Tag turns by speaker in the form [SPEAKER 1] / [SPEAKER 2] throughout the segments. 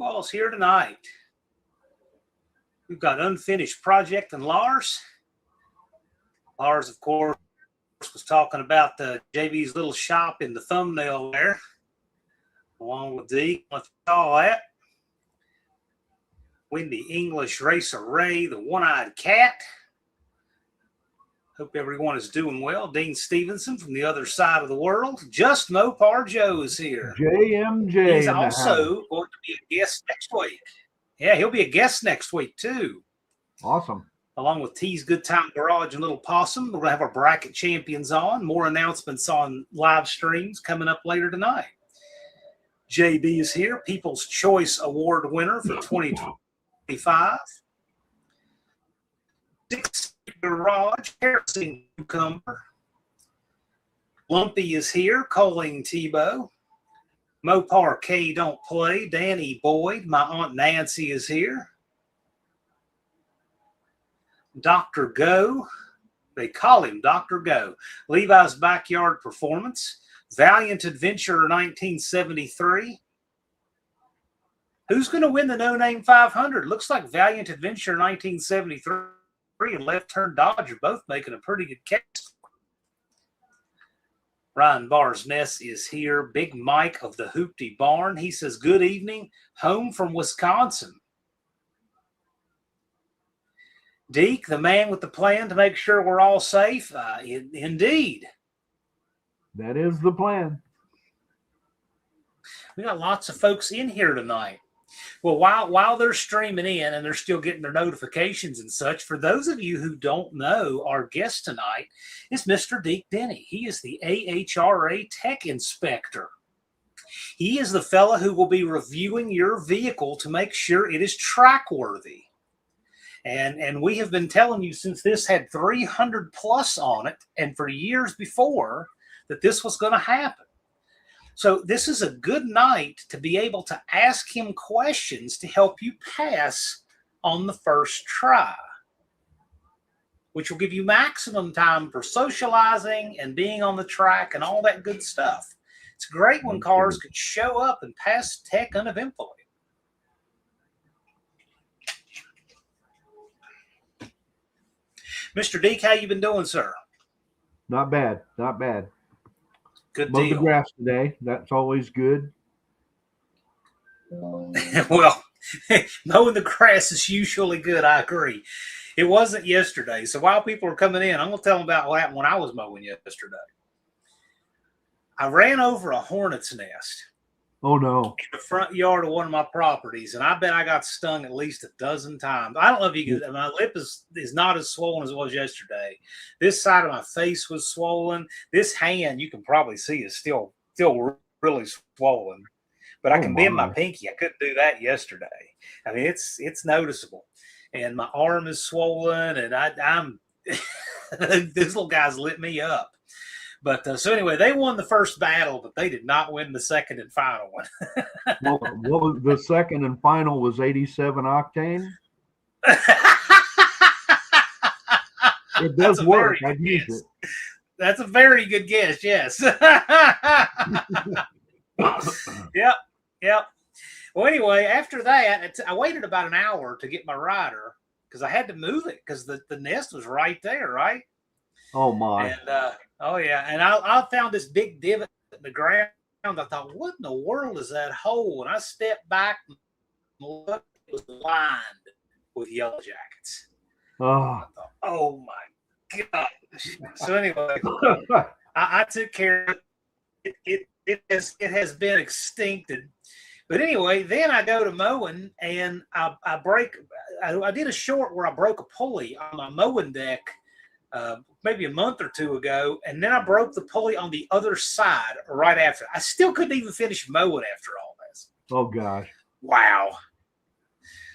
[SPEAKER 1] Who all's here tonight? We've got Unfinished Project and Lars. Lars, of course, was talking about the JB's little shop in the thumbnail there, along with Deke. Let's all that. Wendy English, Racer Ray, the One-Eyed Cat. Hope everyone is doing well. Dean Stevenson from the other side of the world. Just Mopar Joe is here.
[SPEAKER 2] JMJ.
[SPEAKER 1] He's also going to be a guest next week. Yeah, he'll be a guest next week, too.
[SPEAKER 2] Awesome.
[SPEAKER 1] Along with T's Good Time Garage and Little Possum. We're going to have our bracket champions on. More announcements on live streams coming up later tonight. JB is here, People's Choice Award winner for 2025. Six Garage, Kerosene Cucumber. Lumpy is here, Colleen Tebow. Mopar K Don't Play, Danny Boyd. My Aunt Nancy is here. Dr. Go, they call him Dr. Go. Levi's Backyard Performance. Valiant Adventure 1973. Who's going to win the No Name 500? Looks like Valiant Adventure 1973 and Left Turn Dodge are both making a pretty good case. Ryan Barsness is here. Big Mike of the Hoopty Barn. He says, good evening, home from Wisconsin. Deke, the man with the plan to make sure we're all safe. Indeed.
[SPEAKER 2] That is the plan.
[SPEAKER 1] We got lots of folks in here tonight. Well, while they're streaming in and they're still getting their notifications and such, for those of you who don't know, our guest tonight is Mr. Deke Denney. He is the AHRA Tech Inspector. He is the fella who will be reviewing your vehicle to make sure it is track worthy. And we have been telling you since this had 300 plus on it, and for years before, that this was going to happen. So this is a good night to be able to ask him questions to help you pass on the first try, which will give you maximum time for socializing and being on the track and all that good stuff. It's great when cars could show up and pass tech uneventfully. Mr. Deke, how you been doing, sir?
[SPEAKER 2] Not bad. Not bad.
[SPEAKER 1] Good
[SPEAKER 2] Mowed
[SPEAKER 1] deal.
[SPEAKER 2] the grass today. That's always good.
[SPEAKER 1] Well, mowing the grass is usually good. I agree. It wasn't yesterday. So while people are coming in, I'm going to tell them about what happened when I was mowing yesterday. I ran over a hornet's nest.
[SPEAKER 2] Oh, no.
[SPEAKER 1] In the front yard of one of my properties, and I bet I got stung at least a dozen times. I don't know if you can. My lip is not as swollen as it was yesterday. This side of my face was swollen. This hand, you can probably see, is still really swollen. But I can bend my pinky. I couldn't do that yesterday. I mean, it's noticeable. And my arm is swollen, and I'm this little guy's lit me up. But so anyway, they won the first battle, but they did not win the second and final one.
[SPEAKER 2] Well, what was the second and final was 87 octane. It does work. I've used it.
[SPEAKER 1] That's a very good guess. Yes. Yep. Well, anyway, after that, I waited about an hour to get my rider because I had to move it because the nest was right there, right?
[SPEAKER 2] Oh my.
[SPEAKER 1] And oh yeah, and I found this big divot in the ground. I thought, what in the world is that hole? And I stepped back and looked. It was lined with yellow jackets.
[SPEAKER 2] Oh,
[SPEAKER 1] I thought, oh my God. So anyway, I took care of it. It has been extincted. But anyway, then I go to mowing and I did a short where I broke a pulley on my mowing deck maybe a month or two ago, and then I broke the pulley on the other side right after. I still couldn't even finish mowing after all this.
[SPEAKER 2] Oh gosh.
[SPEAKER 1] Wow.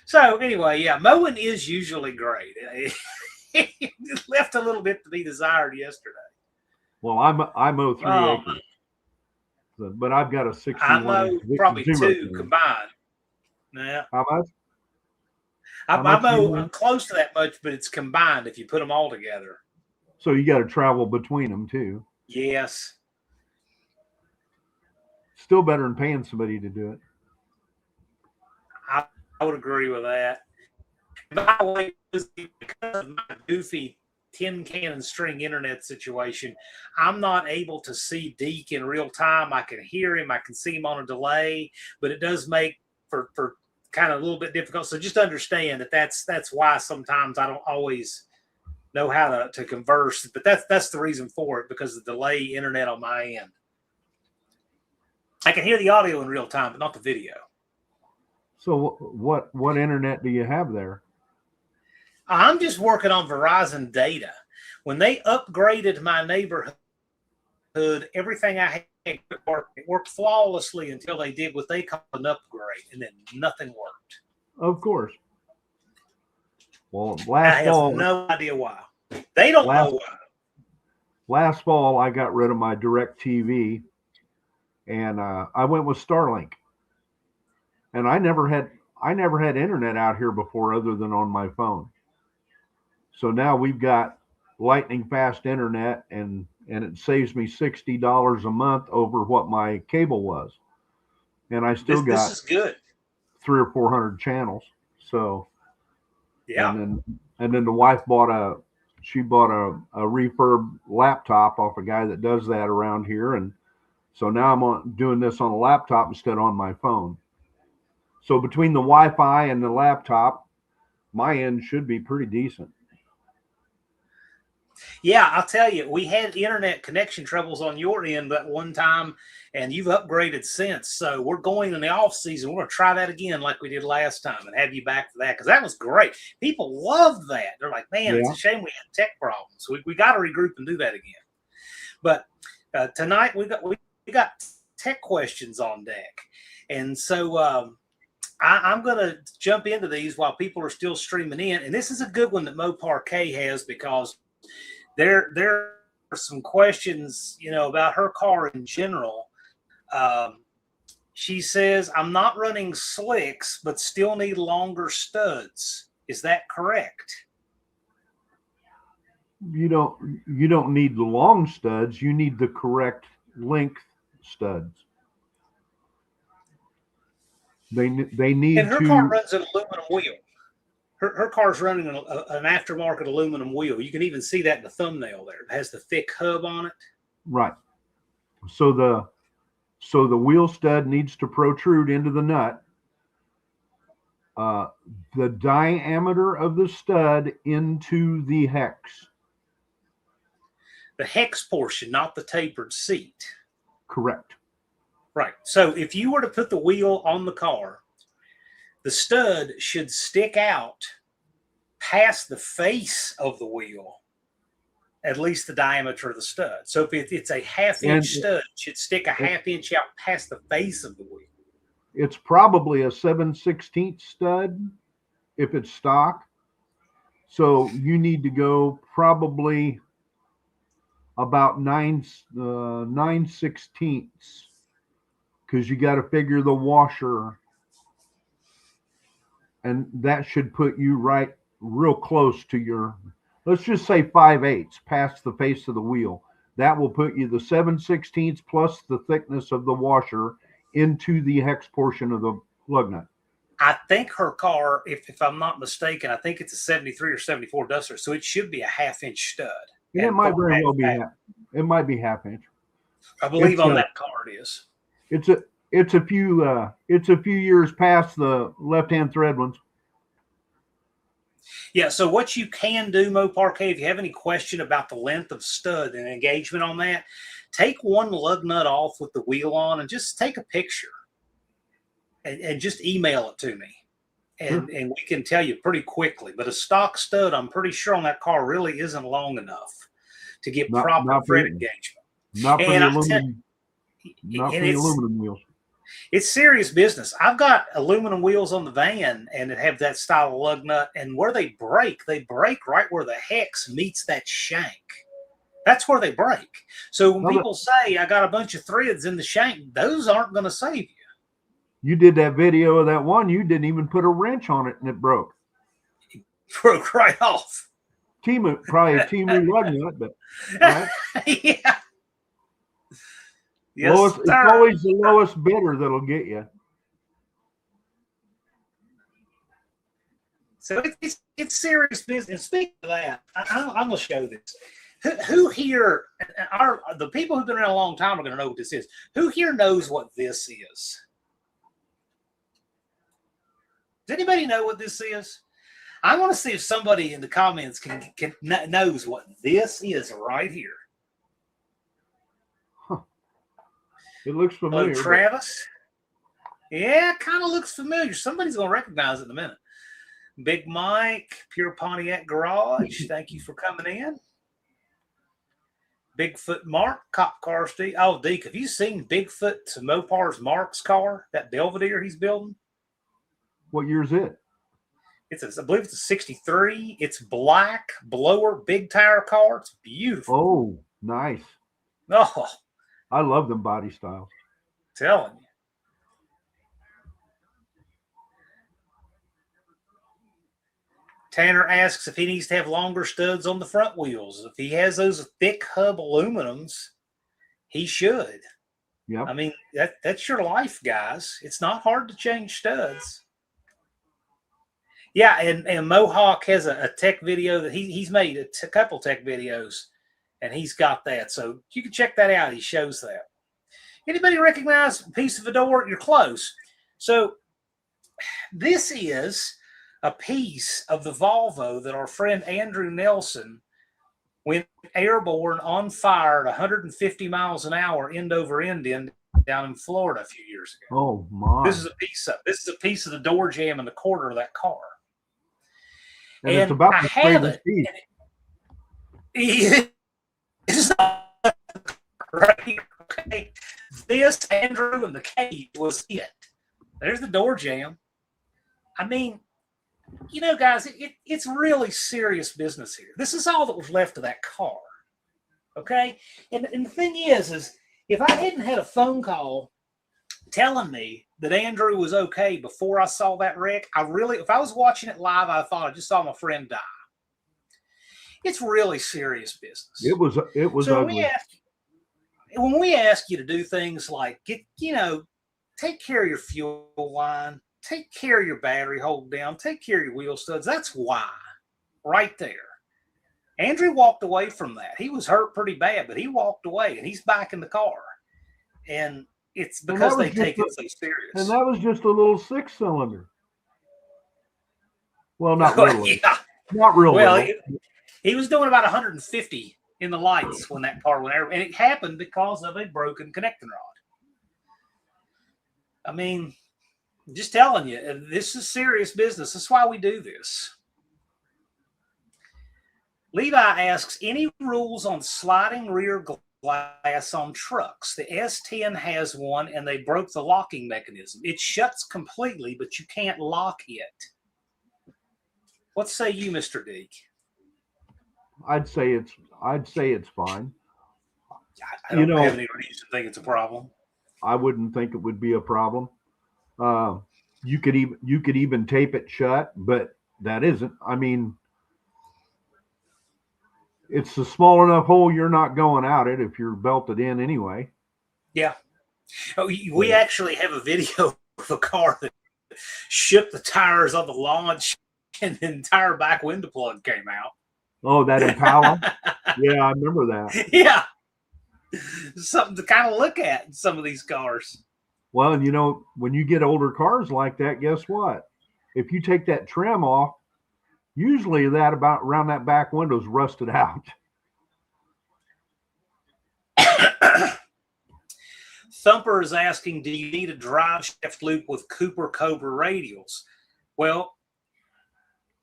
[SPEAKER 1] So anyway, yeah, mowing is usually great. It left a little bit to be desired yesterday.
[SPEAKER 2] Well, I mow 3 acres. But I've got a 61.
[SPEAKER 1] I mow probably 2 combined. Yeah.
[SPEAKER 2] How much?
[SPEAKER 1] I mow close to that much, but it's combined if you put them all together.
[SPEAKER 2] So you got to travel between them too.
[SPEAKER 1] Yes.
[SPEAKER 2] Still better than paying somebody to do it.
[SPEAKER 1] would agree with that. By the way, because of my goofy tin can and string internet situation, I'm not able to see Deke in real time. I can hear him, I can see him on a delay, but it does make for kind of a little bit difficult. So just understand that's why sometimes I don't always know how to converse, but that's the reason for it, because of the delay internet on my end. I can hear the audio in real time, but not the video.
[SPEAKER 2] So what internet do you have there?
[SPEAKER 1] I'm just working on Verizon data. When they upgraded my neighborhood, everything I had worked flawlessly until they did what they call an upgrade, and then nothing worked.
[SPEAKER 2] Of course. Well,
[SPEAKER 1] I have no idea why. They don't know why.
[SPEAKER 2] Last fall, I got rid of my DirecTV, and I went with Starlink. And I never had internet out here before, other than on my phone. So now we've got lightning fast internet, and it saves me $60 a month over what my cable was, and I still got
[SPEAKER 1] this is good.
[SPEAKER 2] 300 or 400 channels. So
[SPEAKER 1] yeah,
[SPEAKER 2] and then the wife bought a refurb laptop off a guy that does that around here, and so now I'm doing this on a laptop instead of on my phone. So between the Wi-Fi and the laptop, my end should be pretty decent.
[SPEAKER 1] Yeah, I'll tell you, we had internet connection troubles on your end that one time, and you've upgraded since. So we're going in the off season. We're going to try that again like we did last time and have you back for that, because that was great. People loved that. They're like, man, It's a shame we had tech problems. We got to regroup and do that again. But tonight we got tech questions on deck. And so I'm going to jump into these while people are still streaming in. And this is a good one that Mo Parquet has, because there are some questions, about her car in general. She says, I'm not running slicks, but still need longer studs. Is that correct?
[SPEAKER 2] You don't need the long studs. You need the correct length studs. They need
[SPEAKER 1] and her car runs an aluminum wheel. Her car's running an aftermarket aluminum wheel. You can even see that in the thumbnail there. It has the thick hub on it.
[SPEAKER 2] Right. So the wheel stud needs to protrude into the nut. The diameter of the stud into the hex.
[SPEAKER 1] The hex portion, not the tapered seat.
[SPEAKER 2] Correct.
[SPEAKER 1] Right. So if you were to put the wheel on the car, the stud should stick out past the face of the wheel, at least the diameter of the stud. So if it's a half-inch stud, it should stick a half-inch out past the face of the wheel.
[SPEAKER 2] It's probably a 7/16 stud if it's stock. So you need to go probably about 9/16, because you got to figure the washer, and that should put you right real close to your, let's just say 5/8 past the face of the wheel. That will put you the 7/16 plus the thickness of the washer into the hex portion of the lug nut.
[SPEAKER 1] I think her car, if I'm not mistaken, I think it's a 73 or 74 Duster, so it should be a half-inch stud.
[SPEAKER 2] It might very well be. It might be half-inch.
[SPEAKER 1] I believe on that car it is.
[SPEAKER 2] It's a few years past the left-hand thread ones.
[SPEAKER 1] Yeah, so what you can do, Mo Parquet, if you have any question about the length of stud and engagement on that, take one lug nut off with the wheel on and just take a picture and just email it to me. And we can tell you pretty quickly. But a stock stud, I'm pretty sure on that car really isn't long enough to get proper thread engagement.
[SPEAKER 2] Not for the aluminum wheels.
[SPEAKER 1] It's serious business. I've got aluminum wheels on the van, and it have that style of lug nut. And where they break right where the hex meets that shank. That's where they break. So when people say I got a bunch of threads in the shank, those aren't going to save you.
[SPEAKER 2] You did that video of that one. You didn't even put a wrench on it, and it broke.
[SPEAKER 1] It broke right off.
[SPEAKER 2] Probably a Timu lug nut, but right?
[SPEAKER 1] Yeah.
[SPEAKER 2] Yes, it's always the lowest bidder that'll get you.
[SPEAKER 1] So it's serious business. Speaking of that, I'm going to show this. Who here, the people who've been around a long time are going to know what this is. Who here knows what this is? Does anybody know what this is? I want to see if somebody in the comments knows what this is right here.
[SPEAKER 2] Huh. It looks familiar.
[SPEAKER 1] Hello, Travis. Yeah, kind of looks familiar. Somebody's going to recognize it in a minute. Big Mike, Pure Pontiac Garage. Thank you for coming in. Bigfoot Mark, Cop Car Steve. Oh, Deke, have you seen Bigfoot Mopar's Mark's car? That Belvedere he's building?
[SPEAKER 2] What year is it?
[SPEAKER 1] I believe it's a 63. It's black, blower, big tire car. It's beautiful.
[SPEAKER 2] Oh, nice.
[SPEAKER 1] Oh,
[SPEAKER 2] I love them body styles.
[SPEAKER 1] Telling you. Tanner asks if he needs to have longer studs on the front wheels. If he has those thick hub aluminums, he should.
[SPEAKER 2] Yeah.
[SPEAKER 1] I mean, that's your life, guys. It's not hard to change studs. Yeah, and Mohawk has a tech video that he's made a couple tech videos, and he's got that. So you can check that out. He shows that. Anybody recognize a piece of a door? You're close. So this is a piece of the Volvo that our friend Andrew Nelson went airborne on fire at 150 miles an hour end over end down in Florida a few years ago.
[SPEAKER 2] Oh my!
[SPEAKER 1] This is a piece of the door jamb in the corner of that car.
[SPEAKER 2] And it's about to spray the speed.
[SPEAKER 1] It's not right here. Okay. This Andrew and the cage was it. There's the door jamb. I mean, you know, guys, it's really serious business here. This is all that was left of that car. Okay? And the thing is if I hadn't had a phone call telling me that Andrew was okay before I saw that wreck, if I was watching it live, I thought I just saw my friend die. It's really serious business.
[SPEAKER 2] It was
[SPEAKER 1] so
[SPEAKER 2] ugly.
[SPEAKER 1] When we ask you to do things like take care of your fuel line, take care of your battery hold down, take care of your wheel studs, that's why. Right there. Andrew walked away from that. He was hurt pretty bad, but he walked away and he's back in the car. And it's because they take it so serious.
[SPEAKER 2] And that was just a little 6-cylinder. Well, not really.
[SPEAKER 1] Yeah.
[SPEAKER 2] Not really.
[SPEAKER 1] Well, he was doing about 150 in the lights when that car went over. And it happened because of a broken connecting rod. I mean, just telling you, this is serious business. That's why we do this. Levi asks, any rules on sliding rear glass on trucks? The S10 has one, and they broke the locking mechanism. It shuts completely, but you can't lock it. What say you, Mr. Deke?
[SPEAKER 2] I'd say it's fine.
[SPEAKER 1] I don't have any reason to think it's a problem.
[SPEAKER 2] I wouldn't think it would be a problem. You could even tape it shut, but that isn't. I mean, it's a small enough hole you're not going out it if you're belted in anyway.
[SPEAKER 1] Yeah. Oh, we actually have a video of a car that shook the tires on the launch and the entire back window plug came out.
[SPEAKER 2] Oh, that Impala? Yeah, I remember that.
[SPEAKER 1] Yeah. Something to kind of look at in some of these cars.
[SPEAKER 2] Well, and when you get older cars like that, guess what? If you take that trim off, usually that about around that back window is rusted out.
[SPEAKER 1] Thumper is asking, do you need a drive shaft loop with Cooper Cobra radials? Well,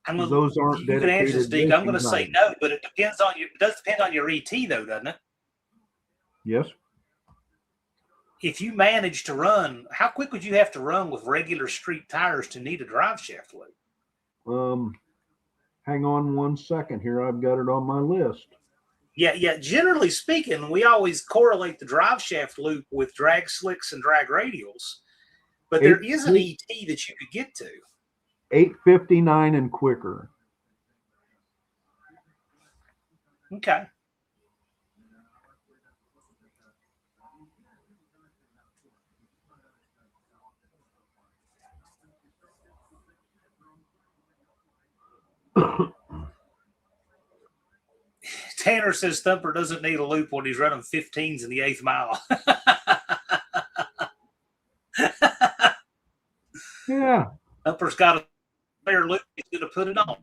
[SPEAKER 2] those aren't
[SPEAKER 1] you can answer this, Deke. I'm going to say no, but it depends on you. It does depend on your ET, though, doesn't it?
[SPEAKER 2] Yes.
[SPEAKER 1] If you manage to run, how quick would you have to run with regular street tires to need a drive shaft loop?
[SPEAKER 2] Hang on 1 second here. I've got it on my list.
[SPEAKER 1] Yeah. Generally speaking, we always correlate the drive shaft loop with drag slicks and drag radials, but there is an ET that you could get to.
[SPEAKER 2] 859 and quicker.
[SPEAKER 1] Okay. Tanner says Thumper doesn't need a loop when he's running 15s in the 8th mile.
[SPEAKER 2] Yeah.
[SPEAKER 1] Thumper's got a spare loop. He's going to put it on.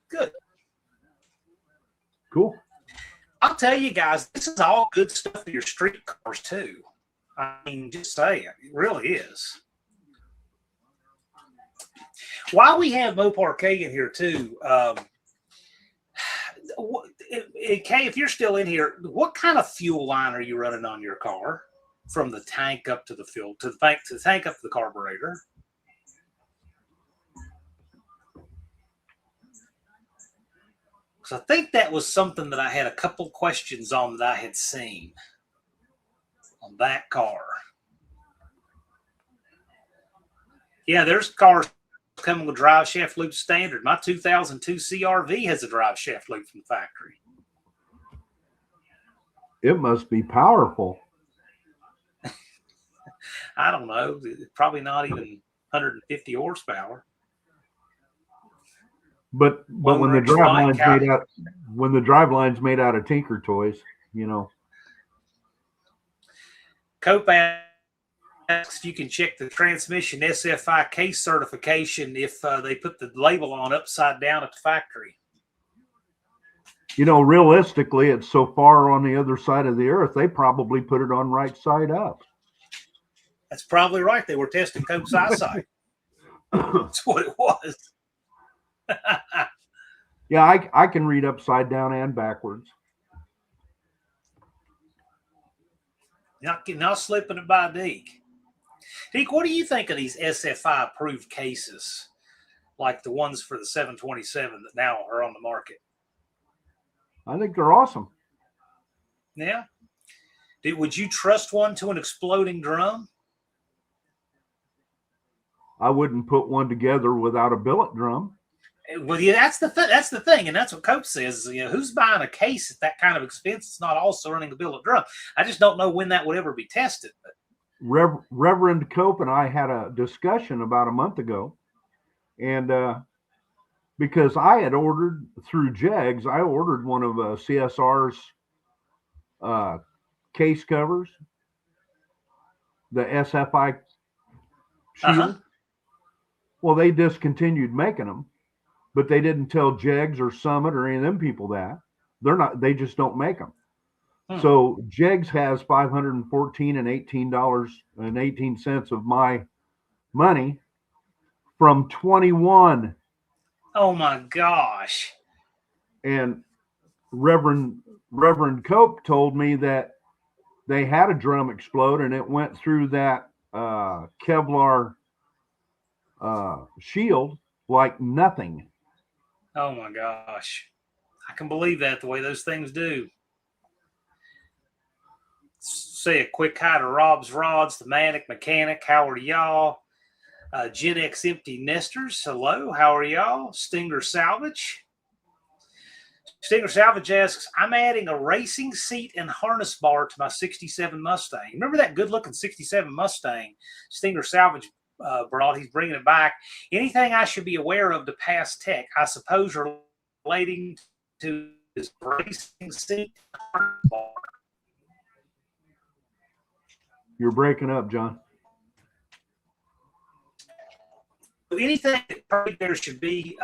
[SPEAKER 1] Good.
[SPEAKER 2] Cool.
[SPEAKER 1] I'll tell you guys, this is all good stuff for your street cars too. I mean, just saying, it really is. While we have Mo Parquet in here too, Kay, if you're still in here, what kind of fuel line are you running on your car, from the tank up to the fuel, to the tank up to the carburetor? So I think that was something that I had a couple questions on that I had seen on that car. Yeah, there's cars coming with drive shaft loop standard. My 2002 CRV has a drive shaft loop from the factory.
[SPEAKER 2] It must be powerful.
[SPEAKER 1] I don't know. Probably not even 150 horsepower.
[SPEAKER 2] But when the drive line's made out of Tinker Toys, you know.
[SPEAKER 1] Cope asks if you can check the transmission SFI case certification if they put the label on upside down at the factory.
[SPEAKER 2] You know, realistically, it's so far on the other side of the earth, they probably put it on right side up.
[SPEAKER 1] That's probably right. They were testing Cope's eyesight. That's what it was.
[SPEAKER 2] Yeah, I can read upside down and backwards.
[SPEAKER 1] Not slipping it by Deke. Deke, what do you think of these SFI approved cases, like the ones for the 727 that now are on the market?
[SPEAKER 2] I think they're awesome.
[SPEAKER 1] Yeah. Would you trust one to an exploding drum?
[SPEAKER 2] I wouldn't put one together without a billet drum.
[SPEAKER 1] Well, yeah, that's the thing, and that's what Cope says. You know, who's buying a case at that kind of expense? It's not also running a billet drum. I just don't know when that would ever be tested. But
[SPEAKER 2] Reverend Cope and I had a discussion about a month ago, and because I had ordered through Jegs, I ordered one of CSR's case covers, the SFI shield.
[SPEAKER 1] Uh-huh.
[SPEAKER 2] Well, they discontinued making them, but they didn't tell Jegs or Summit or any of them people that. They just don't make them. So Jegs has $514 and $18.18 of my money from 21.
[SPEAKER 1] Oh my gosh.
[SPEAKER 2] And Reverend Cope told me that they had a drum explode and it went through that Kevlar shield like nothing.
[SPEAKER 1] Oh my gosh. I can believe that, the way those things do. Say a quick hi to Rob's Rods, the Manic Mechanic. How are y'all? Gen X Empty Nesters. Hello. How are y'all? Stinger Salvage. Stinger Salvage asks, I'm adding a racing seat and harness bar to my 67 Mustang. Remember that good-looking 67 Mustang Stinger Salvage brought? He's bringing it back. Anything I should be aware of to pass tech, I suppose, relating to his racing seat and harness bar.
[SPEAKER 2] You're breaking up, John.
[SPEAKER 1] Anything that there should be,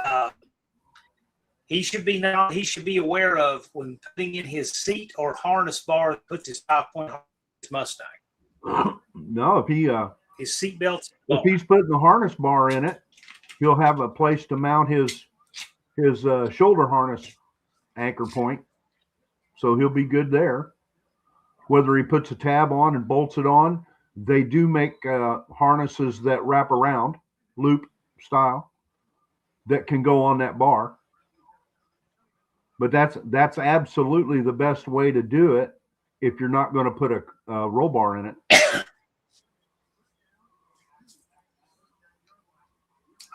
[SPEAKER 1] he should be aware of when putting in his seat or harness bar that puts his 5-point Mustang.
[SPEAKER 2] No, if
[SPEAKER 1] his seat belts.
[SPEAKER 2] If he's putting the harness bar in it, he'll have a place to mount his shoulder harness anchor point, so he'll be good there. Whether he puts a tab on and bolts it on, they do make harnesses that wrap around, loop style, that can go on that bar. But that's absolutely the best way to do it if you're not going to put a roll bar in it.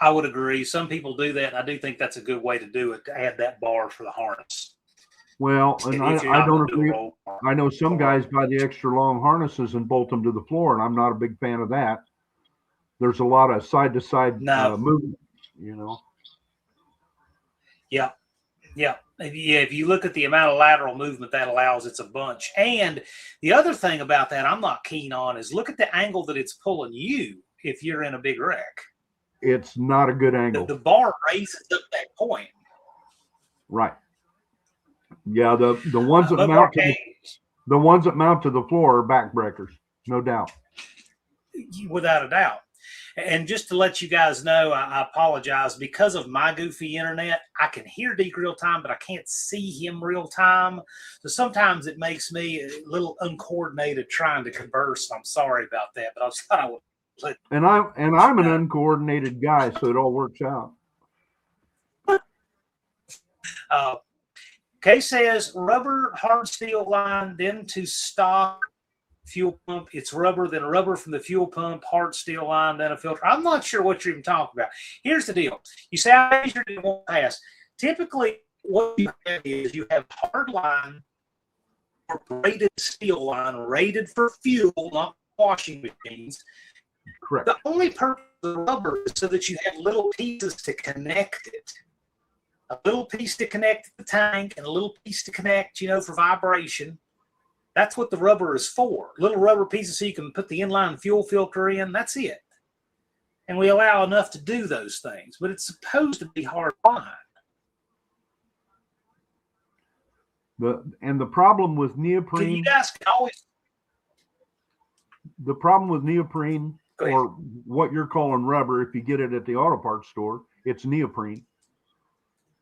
[SPEAKER 2] I
[SPEAKER 1] would agree. Some people do that. And I do think that's a good way to do it, to add that bar for the harness.
[SPEAKER 2] Well, and I don't agree. I know some guys buy the extra long harnesses and bolt them to the floor, and I'm not a big fan of that. There's a lot of side-to-side movement, you know.
[SPEAKER 1] Yeah. Yeah. Yeah. If you look at the amount of lateral movement that allows, it's a bunch. And the other thing about that I'm not keen on is look at the angle that it's pulling you if you're in a big wreck.
[SPEAKER 2] It's not a good angle.
[SPEAKER 1] The bar raises up that point.
[SPEAKER 2] Right. Yeah, the ones that mount to the floor are backbreakers, no doubt.
[SPEAKER 1] Without a doubt. And just to let you guys know, I apologize. Because of my goofy internet, I can hear Deke real time, but I can't see him real time. So sometimes it makes me a little uncoordinated trying to converse. I'm sorry about that, but I was kind of
[SPEAKER 2] and I'm an uncoordinated guy, so it all works out.
[SPEAKER 1] Kay says rubber, hard steel line, then to stock fuel pump. It's rubber, then rubber from the fuel pump, hard steel line, then a filter. I'm not sure what you're even talking about. Here's the deal. You say I measured it won't pass. Typically, what you have is you have hard line or braided steel line rated for fuel, not washing machines.
[SPEAKER 2] Correct.
[SPEAKER 1] The only purpose of the rubber is so that you have little pieces to connect it. A little piece to connect the tank and a little piece to connect, for vibration. That's what the rubber is for. Little rubber pieces so you can put the inline fuel filter in. That's it. And we allow enough to do those things, but it's supposed to be hard line.
[SPEAKER 2] The problem with neoprene.
[SPEAKER 1] You guys can always.
[SPEAKER 2] The problem with neoprene, or what you're calling rubber, if you get it at the auto parts store, it's neoprene.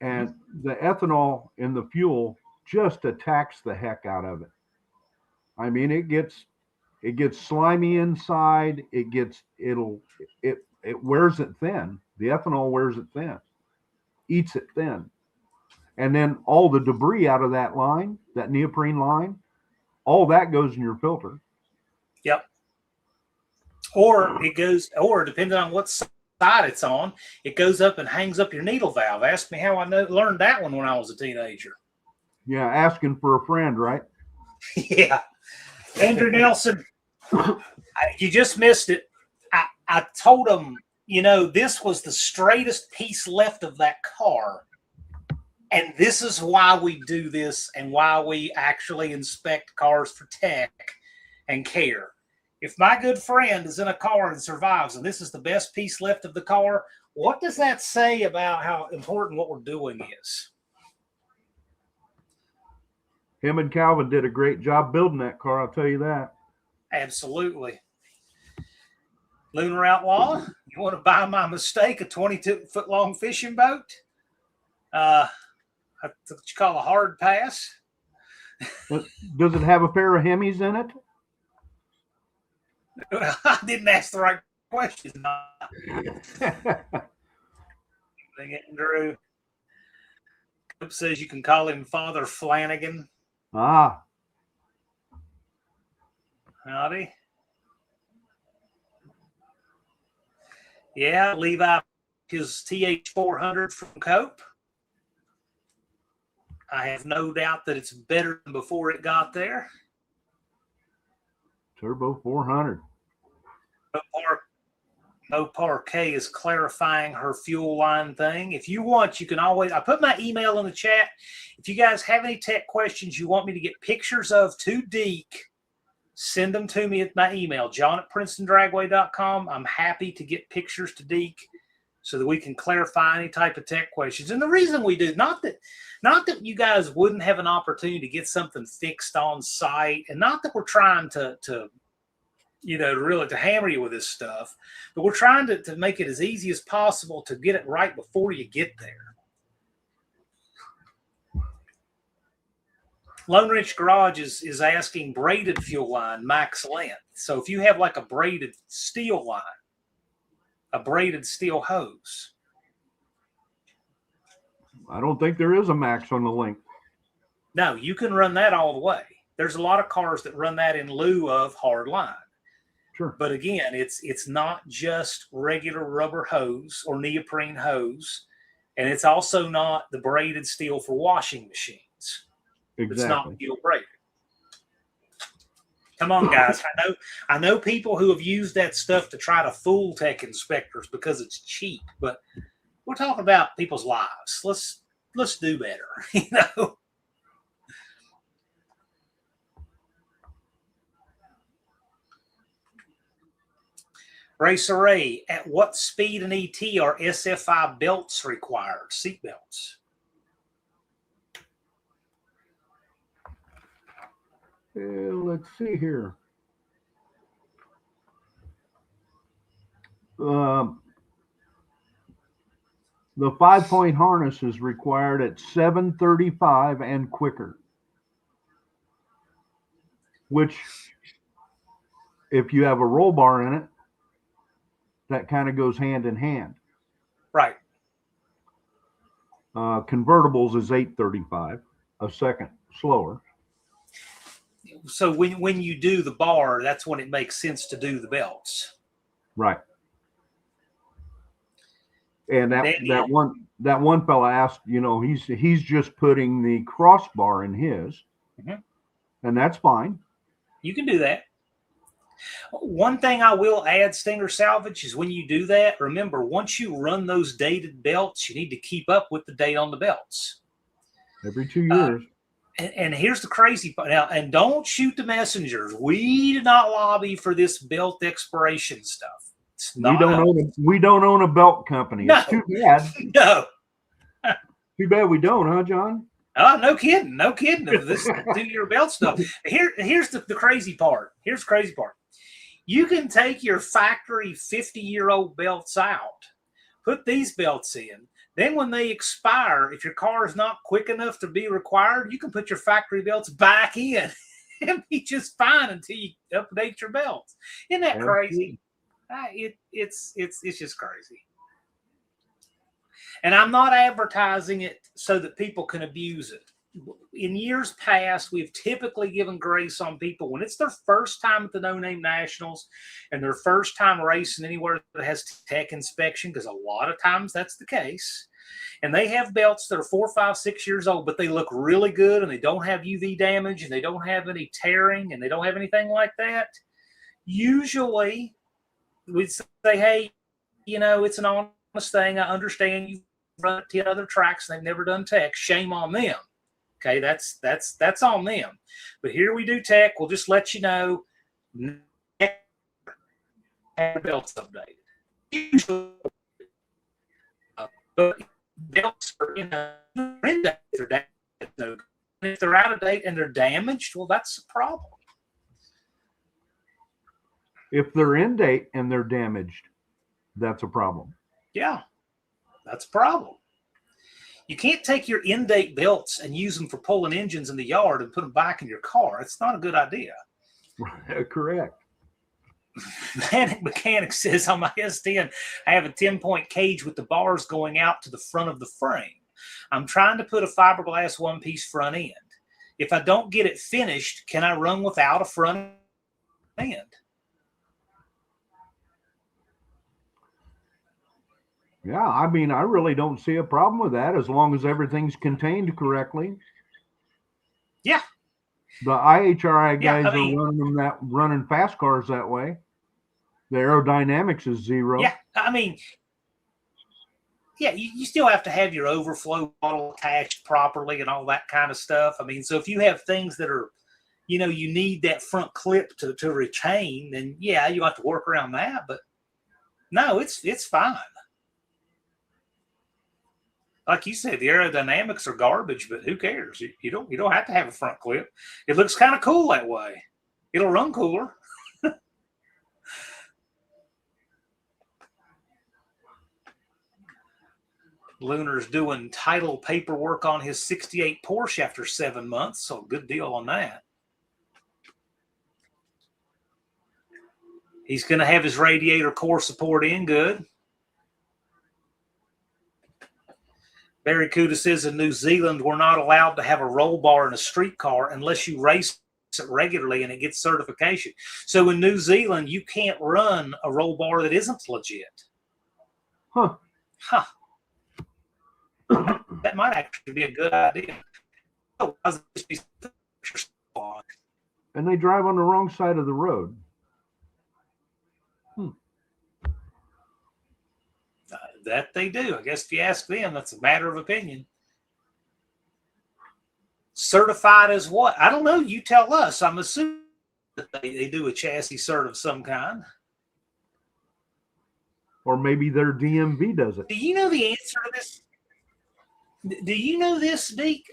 [SPEAKER 2] And the ethanol in the fuel just attacks the heck out of it. I mean, it gets slimy inside. It wears it thin. The ethanol wears it thin, eats it thin. And then all the debris out of that line, that neoprene line, all that goes in your filter.
[SPEAKER 1] Yep. Or depending on what side it's on, it goes up and hangs up your needle valve. Ask me how I learned that one when I was a teenager.
[SPEAKER 2] Yeah, asking for a friend, right?
[SPEAKER 1] Yeah. Andrew Nelson, you just missed it. I told him, this was the straightest piece left of that car. And this is why we do this and why we actually inspect cars for tech and care. If my good friend is in a car and survives, and this is the best piece left of the car, what does that say about how important what we're doing is?
[SPEAKER 2] Him and Calvin did a great job building that car, I'll tell you that.
[SPEAKER 1] Absolutely. Lunar Outlaw, you want to buy my mistake, a 22-foot-long fishing boat? That's what you call a hard pass.
[SPEAKER 2] Does it have a pair of Hemis in it?
[SPEAKER 1] I didn't ask the right question. Andrew says you can call him Father Flanagan.
[SPEAKER 2] Ah.
[SPEAKER 1] Howdy. Yeah, Levi, his TH400 from Cope. I have no doubt that it's better than before it got there.
[SPEAKER 2] Turbo 400.
[SPEAKER 1] No Parquet is clarifying her fuel line thing. If you want, you can always, I put my email in the chat. If you guys have any tech questions you want me to get pictures of to Deke, send them to me at my email, john@princetondragway.com. I'm happy to get pictures to Deke so that we can clarify any type of tech questions. And the reason we do, not that you guys wouldn't have an opportunity to get something fixed on site, and not that we're trying to really to hammer you with this stuff, but we're trying to make it as easy as possible to get it right before you get there. Lone Ridge Garage is asking braided fuel line max length. So if you have like a braided steel line, a braided steel hose.
[SPEAKER 2] I don't think there is a max on the length.
[SPEAKER 1] No, you can run that all the way. There's a lot of cars that run that in lieu of hard line.
[SPEAKER 2] Sure.
[SPEAKER 1] But again, it's not just regular rubber hose or neoprene hose, and it's also not the braided steel for washing machines.
[SPEAKER 2] Exactly.
[SPEAKER 1] It's not steel braided. Come on, guys. I know people who have used that stuff to try to fool tech inspectors because it's cheap, but we're talking about people's lives. let's do better, you know. Racer A, at what speed in ET are SFI belts required? Seat belts.
[SPEAKER 2] Let's see here. The 5-point harness is required at 735 and quicker, which, if you have a roll bar in it, that kind of goes hand in hand.
[SPEAKER 1] Right.
[SPEAKER 2] Convertibles is 835, a second slower.
[SPEAKER 1] So when you do the bar, that's when it makes sense to do the belts.
[SPEAKER 2] Right. And that one fella asked, you know, he's just putting the crossbar in his, and that's fine.
[SPEAKER 1] You can do that. One thing I will add, Stinger Salvage, is when you do that, remember, once you run those dated belts, you need to keep up with the date on the belts.
[SPEAKER 2] Every 2 years.
[SPEAKER 1] And here's the crazy part. Now, and don't shoot the messengers. We did not lobby for this belt expiration stuff.
[SPEAKER 2] We don't own a belt company.
[SPEAKER 1] No.
[SPEAKER 2] It's too bad.
[SPEAKER 1] No.
[SPEAKER 2] Too bad we don't, huh, John?
[SPEAKER 1] Oh, no kidding. No kidding. This 2-year belt stuff. Here's the crazy part. Here's the crazy part. You can take your factory 50-year-old belts out, put these belts in. Then when they expire, if your car is not quick enough to be required, you can put your factory belts back in and be just fine until you update your belts. Isn't that crazy? It's just crazy. And I'm not advertising it so that people can abuse it. In years past, we've typically given grace on people when it's their first time at the No Name Nationals and their first time racing anywhere that has tech inspection, because a lot of times that's the case. And they have belts that are 4, 5, 6 years old, but they look really good and they don't have UV damage and they don't have any tearing and they don't have anything like that. Usually, we'd say, hey, you know, it's an honest thing. I understand you've run 10 other tracks and they've never done tech. Shame on them. Okay, that's on them. But here we do tech. We'll just let you know. Have belts updated. Usually, but belts are in date. If they're out of date and they're damaged, well, that's a problem.
[SPEAKER 2] If they're in date and they're damaged, that's a problem.
[SPEAKER 1] Yeah, that's a problem. You can't take your in-date belts and use them for pulling engines in the yard and put them back in your car. It's not a good idea.
[SPEAKER 2] Correct.
[SPEAKER 1] Manic Mechanic says on my S10, I have a 10-point cage with the bars going out to the front of the frame. I'm trying to put a fiberglass one-piece front end. If I don't get it finished, can I run without a front end?
[SPEAKER 2] Yeah, I mean, I really don't see a problem with that as long as everything's contained correctly.
[SPEAKER 1] Yeah.
[SPEAKER 2] The AHRA guys are running fast cars that way. The aerodynamics is 0.
[SPEAKER 1] Yeah, I mean, yeah, you still have to have your overflow bottle attached properly and all that kind of stuff. I mean, so if you have things that are, you know, you need that front clip to retain, then yeah, you have to work around that. But no, it's fine. Like you said, the aerodynamics are garbage, but who cares? You don't have to have a front clip. It looks kind of cool that way. It'll run cooler. Lunar's doing title paperwork on his 68 Porsche after 7 months, so good deal on that. He's going to have his radiator core support in good. Barry Cuda says in New Zealand, we're not allowed to have a roll bar in a street car unless you race it regularly and it gets certification. So in New Zealand, you can't run a roll bar that isn't legit.
[SPEAKER 2] Huh.
[SPEAKER 1] That might actually be a good idea.
[SPEAKER 2] And they drive on the wrong side of the road.
[SPEAKER 1] That they do. I guess if you ask them, that's a matter of opinion. Certified as what? I don't know. You tell us. I'm assuming that they do a chassis cert of some kind.
[SPEAKER 2] Or maybe their DMV does it.
[SPEAKER 1] Do you know the answer to this? Do you know this, Deke?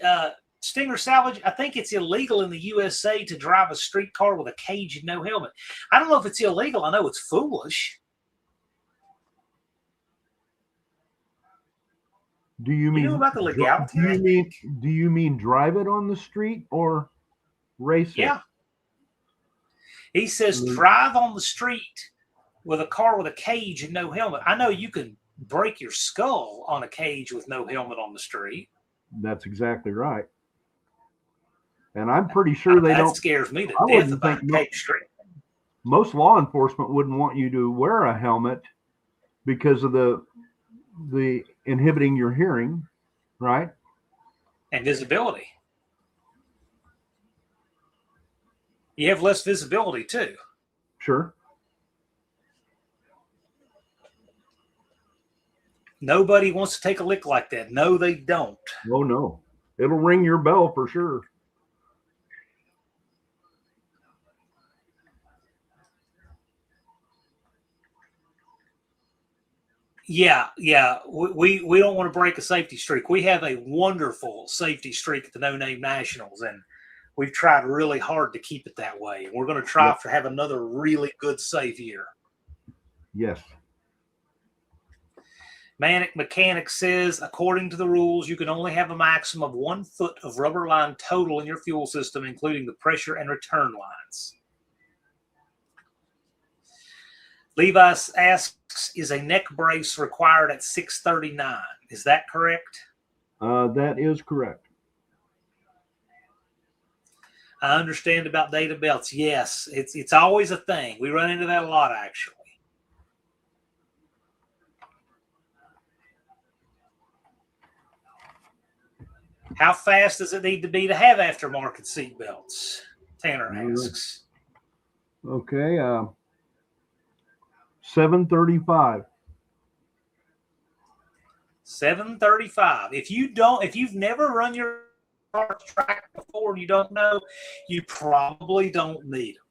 [SPEAKER 1] Stinger Salvage, I think it's illegal in the USA to drive a street car with a cage and no helmet. I don't know if it's illegal. I know it's foolish.
[SPEAKER 2] Do you mean,
[SPEAKER 1] know about the legality?
[SPEAKER 2] Do you mean drive it on the street or race it?
[SPEAKER 1] Yeah. He says drive on the street with a car with a cage and no helmet. I know you can break your skull on a cage with no helmet on the street.
[SPEAKER 2] That's exactly right. And I'm pretty sure they don't.
[SPEAKER 1] That scares me to death about a cage street.
[SPEAKER 2] Most law enforcement wouldn't want you to wear a helmet because of the inhibiting your hearing, right?
[SPEAKER 1] And visibility. You have less visibility too.
[SPEAKER 2] Sure.
[SPEAKER 1] Nobody wants to take a lick like that. No, they don't.
[SPEAKER 2] Oh, no. It'll ring your bell for sure.
[SPEAKER 1] Yeah. We don't want to break a safety streak. We have a wonderful safety streak at the No Name Nationals, and we've tried really hard to keep it that way. We're going to try to have another really good safe year.
[SPEAKER 2] Yes.
[SPEAKER 1] Manic Mechanic says, according to the rules, you can only have a maximum of 1 foot of rubber line total in your fuel system, including the pressure and return lines. Levi asks, is a neck brace required at 639? Is that correct?
[SPEAKER 2] That is correct.
[SPEAKER 1] I understand about data belts. Yes, it's always a thing. We run into that a lot, actually. How fast does it need to be to have aftermarket seat belts? Tanner asks.
[SPEAKER 2] Okay, 735.
[SPEAKER 1] 735. If you've never run your car track before and you don't know, you probably don't need them.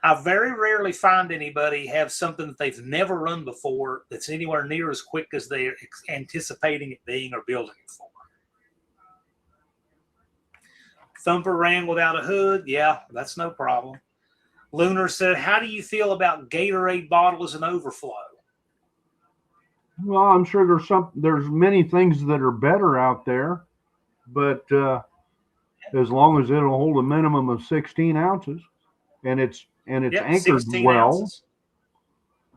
[SPEAKER 1] I very rarely find anybody have something that they've never run before that's anywhere near as quick as they're anticipating it being or building it for. Thumper ran without a hood. Yeah, that's no problem. Lunar said, how do you feel about Gatorade bottle as an overflow?
[SPEAKER 2] Well, I'm sure there's many things that are better out there, but as long as it'll hold a minimum of 16 ounces and it's anchored well. Ounces.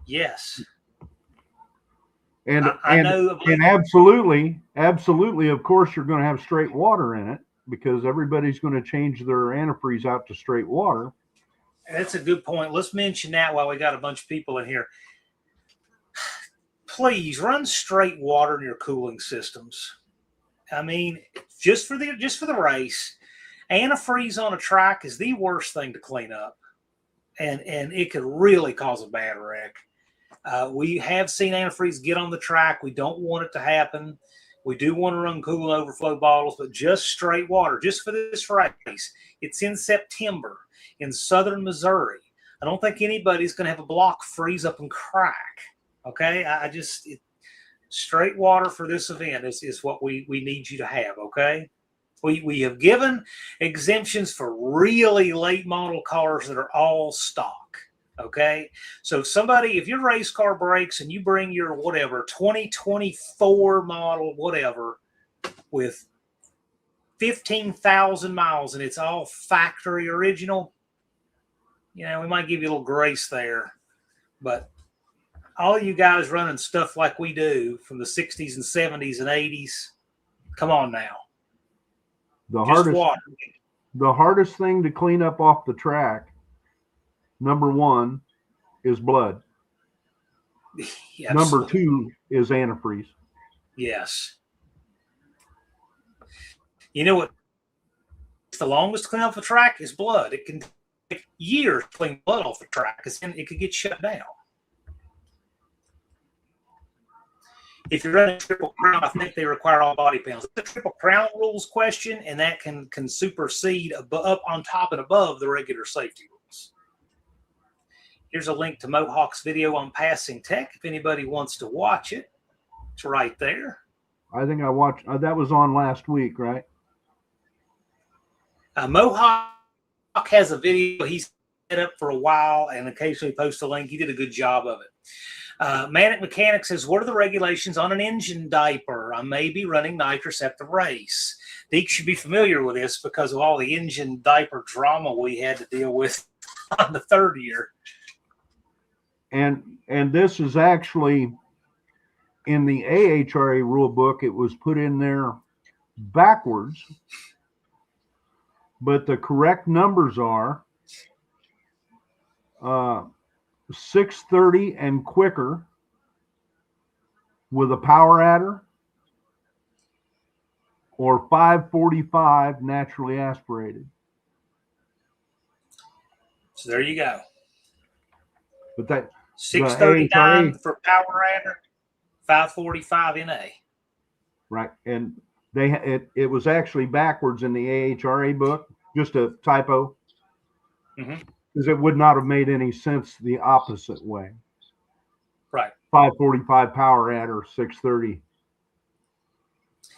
[SPEAKER 1] Yes.
[SPEAKER 2] And absolutely, of course, you're going to have straight water in it because everybody's going to change their antifreeze out to straight water.
[SPEAKER 1] That's a good point. Let's mention that while we got a bunch of people in here. Please run straight water in your cooling systems. I mean, just for the race, antifreeze on a track is the worst thing to clean up, and it could really cause a bad wreck. We have seen antifreeze get on the track. We don't want it to happen. We do want to run cool overflow bottles, but just straight water, just for this race. It's in September in southern Missouri. I don't think anybody's going to have a block freeze up and crack. Okay, straight water for this event is what we need you to have. Okay, we have given exemptions for really late model cars that are all stock. Okay, so if your race car breaks and you bring your whatever 2024 model whatever with 15,000 miles and it's all factory original, we might give you a little grace there, but all you guys running stuff like we do from the 60s and 70s and 80s, come on now.
[SPEAKER 2] The hardest thing to clean up off the track, number one, is blood.
[SPEAKER 1] Yeah,
[SPEAKER 2] number two is antifreeze.
[SPEAKER 1] Yes. You know what? The longest to clean off the track is blood. It can take years to clean blood off the track because then it could get shut down. If you're running Triple Crown, I think they require all body panels. It's a Triple Crown rules question, and that can supersede up on top and above the regular safety rules. Here's a link to Mohawk's video on passing tech. If anybody wants to watch it, it's right there.
[SPEAKER 2] I think I watched, that was on last week, right?
[SPEAKER 1] Mohawk has a video he's set up for a while and occasionally posts a link. He did a good job of it. Manic Mechanic says, what are the regulations on an engine diaper? I may be running nitrous at the race. Deke should be familiar with this because of all the engine diaper drama we had to deal with on the third year.
[SPEAKER 2] And this is actually in the AHRA rule book. It was put in there backwards, but the correct numbers are 630 and quicker with a power adder, or 545 naturally aspirated.
[SPEAKER 1] So there you go.
[SPEAKER 2] But that
[SPEAKER 1] 639 for power adder, 545 NA.
[SPEAKER 2] Right, and it was actually backwards in the AHRA book, just a typo, because it would not have made any sense the opposite way.
[SPEAKER 1] Right.
[SPEAKER 2] 545 power adder, 630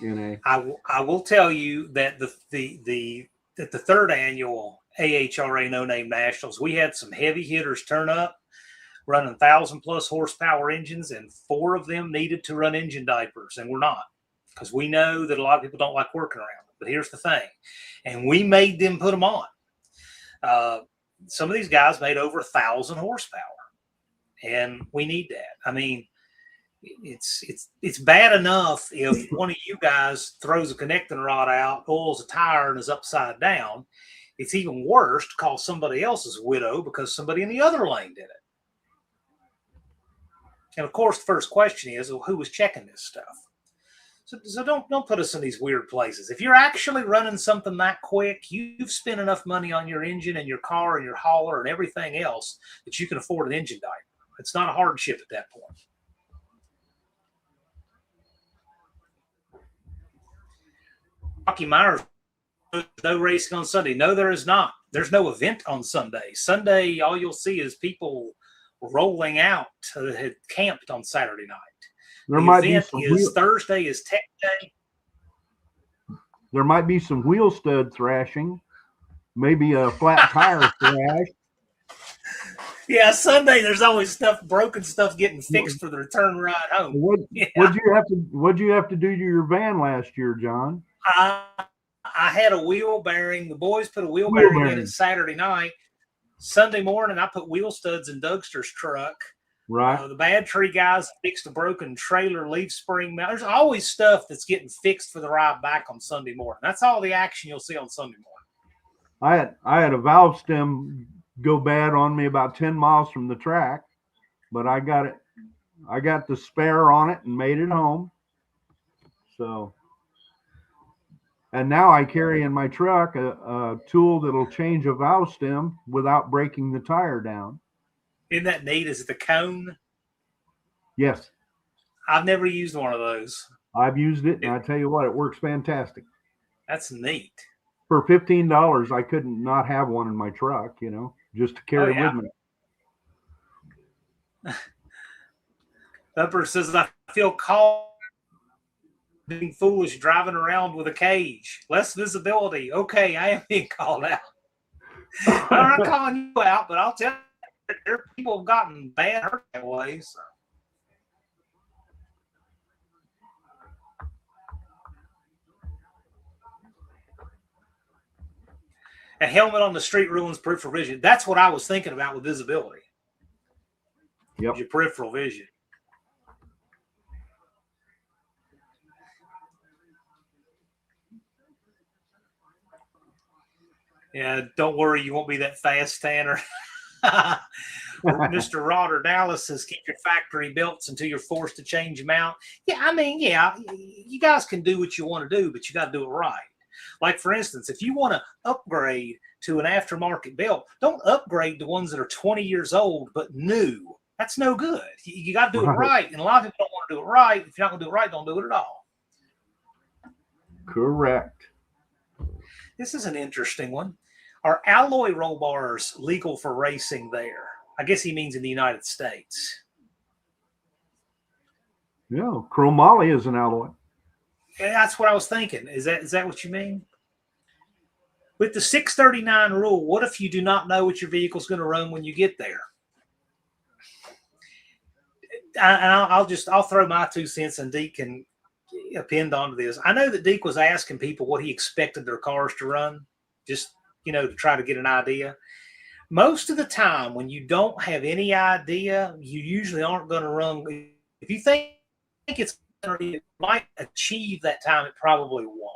[SPEAKER 2] NA.
[SPEAKER 1] I will tell you that the third annual AHRA No Name Nationals, we had some heavy hitters turn up running 1,000+ horsepower engines, and 4 of them needed to run engine diapers, and we're not, because we know that a lot of people don't like working around them. But here's the thing, and we made them put them on. Some of these guys made over 1,000 horsepower, and we need that. I mean, it's bad enough if one of you guys throws a connecting rod out, oils a tire, and is upside down. It's even worse to call somebody else's widow because somebody in the other lane did it. And of course, the first question is, well, who was checking this stuff? So don't put us in these weird places. If you're actually running something that quick, you've spent enough money on your engine and your car and your hauler and everything else that you can afford an engine diaper. It's not a hardship at that point. Rocky Myers, no racing on Sunday. No, there is not. There's no event on Sunday. Sunday, all you'll see is people rolling out that had camped on Saturday night.
[SPEAKER 2] There
[SPEAKER 1] the
[SPEAKER 2] might
[SPEAKER 1] event
[SPEAKER 2] be
[SPEAKER 1] is Thursday is tech day.
[SPEAKER 2] There might be some wheel stud thrashing, maybe a flat tire thrash.
[SPEAKER 1] Yeah, Sunday there's always broken stuff getting fixed for the return ride home.
[SPEAKER 2] What'd you have to do to your van last year, John?
[SPEAKER 1] I had a wheel bearing. The boys put a wheel bearing in it Saturday night. Sunday morning, I put wheel studs in Dougster's truck.
[SPEAKER 2] Right.
[SPEAKER 1] The Bad Tree guys fixed a broken trailer leaf spring. There's always stuff that's getting fixed for the ride back on Sunday morning. That's all the action you'll see on Sunday morning.
[SPEAKER 2] I had a valve stem go bad on me about 10 miles from the track, but I got the spare on it and made it home. So, and now I carry in my truck a tool that'll change a valve stem without breaking the tire down.
[SPEAKER 1] Isn't that neat? Is it the cone?
[SPEAKER 2] Yes.
[SPEAKER 1] I've never used one of those.
[SPEAKER 2] I've used it, and I tell you what, it works fantastic.
[SPEAKER 1] That's neat.
[SPEAKER 2] For $15, I couldn't not have one in my truck, just to carry with me.
[SPEAKER 1] Upper says, I feel called being foolish driving around with a cage. Less visibility. Okay, I am being called out. I'm not calling you out, but I'll tell you, there people have gotten bad hurt that way. So. A helmet on the street ruins peripheral vision. That's what I was thinking about with visibility.
[SPEAKER 2] Yep.
[SPEAKER 1] Your peripheral vision. Yeah, don't worry, you won't be that fast, Tanner. Mr. Rodder Dallas says, keep your factory belts until you're forced to change them out. Yeah, I mean, yeah, you guys can do what you want to do, but you got to do it right. Like, for instance, if you want to upgrade to an aftermarket belt, don't upgrade to ones that are 20 years old but new. That's no good. You got to do it right. And a lot of people don't want to do it right. If you're not going to do it right, don't do it at all.
[SPEAKER 2] Correct.
[SPEAKER 1] This is an interesting one. Are alloy roll bars legal for racing there? I guess he means in the United States.
[SPEAKER 2] Yeah, chromoly is an alloy.
[SPEAKER 1] Yeah, that's what I was thinking. Is that what you mean? With the 639 rule, what if you do not know what your vehicle's going to run when you get there? I'll throw my 2 cents, and Deke can append onto this. I know that Deke was asking people what he expected their cars to run, just to try to get an idea. Most of the time, when you don't have any idea, you usually aren't going to run. If you think it might achieve that time, it probably won't.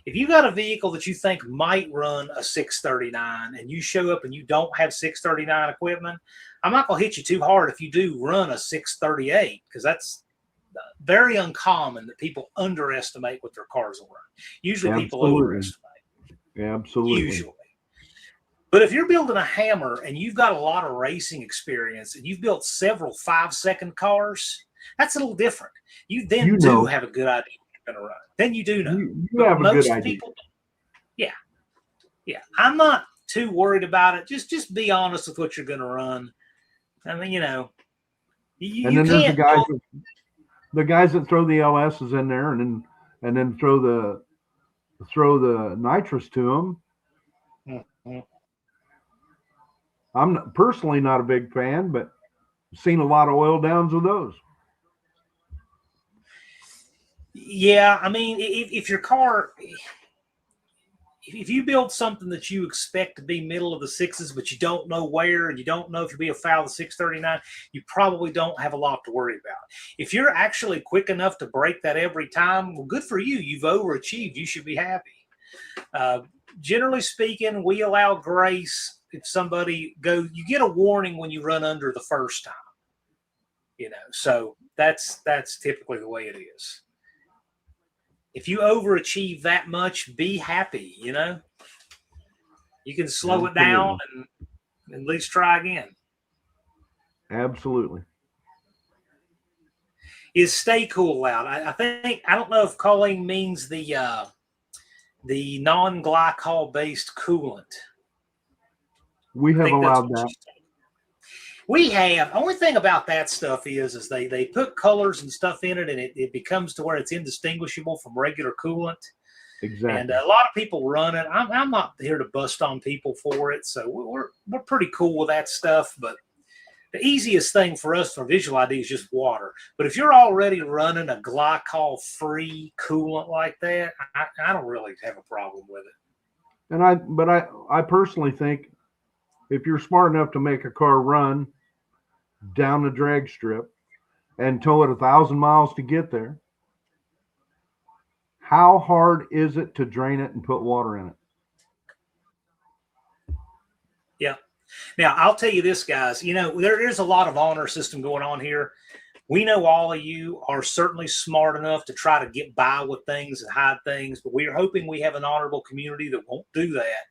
[SPEAKER 1] If you got a vehicle that you think might run a 639 and you show up and you don't have 639 equipment, I'm not going to hit you too hard if you do run a 638, because that's very uncommon that people underestimate what their cars will run. Usually people overestimate.
[SPEAKER 2] Absolutely.
[SPEAKER 1] Usually. But if you're building a Hammer and you've got a lot of racing experience and you've built several 5-second cars, that's a little different. You then do have a good idea what you're going to run. Then you do know.
[SPEAKER 2] You have a good idea.
[SPEAKER 1] Yeah. I'm not too worried about it. Just be honest with what you're going to run. I mean, you
[SPEAKER 2] then there's the guys that throw the LSs in there and then throw the nitrous to them.
[SPEAKER 1] Mm-hmm.
[SPEAKER 2] I'm personally not a big fan, but I've seen a lot of oil downs with those.
[SPEAKER 1] Yeah, I mean, if your car, if you build something that you expect to be middle of the 6s, but you don't know where, and you don't know if you'll be afoul of the 639, you probably don't have a lot to worry about. If you're actually quick enough to break that every time, well, good for you. You've overachieved. You should be happy. Generally speaking, we allow grace if somebody you get a warning when you run under the first time. So that's typically the way it is. If you overachieve that much, be happy, You can slow it down and at least try again.
[SPEAKER 2] Absolutely.
[SPEAKER 1] Is stay cool loud? I don't know if calling means the non-glycol based coolant.
[SPEAKER 2] We have allowed that.
[SPEAKER 1] We have. Only thing about that stuff is they put colors and stuff in it, and it becomes to where it's indistinguishable from regular coolant.
[SPEAKER 2] Exactly.
[SPEAKER 1] And a lot of people run it. I'm not here to bust on people for it, so we're pretty cool with that stuff. But the easiest thing for us for Visual ID is just water. But if you're already running a glycol-free coolant like that, I don't really have a problem with it.
[SPEAKER 2] But I personally think if you're smart enough to make a car run down the drag strip and tow it 1,000 miles to get there, how hard is it to drain it and put water in it?
[SPEAKER 1] Yeah. Now, I'll tell you this, guys. There is a lot of honor system going on here. We know all of you are certainly smart enough to try to get by with things and hide things, but we are hoping we have an honorable community that won't do that.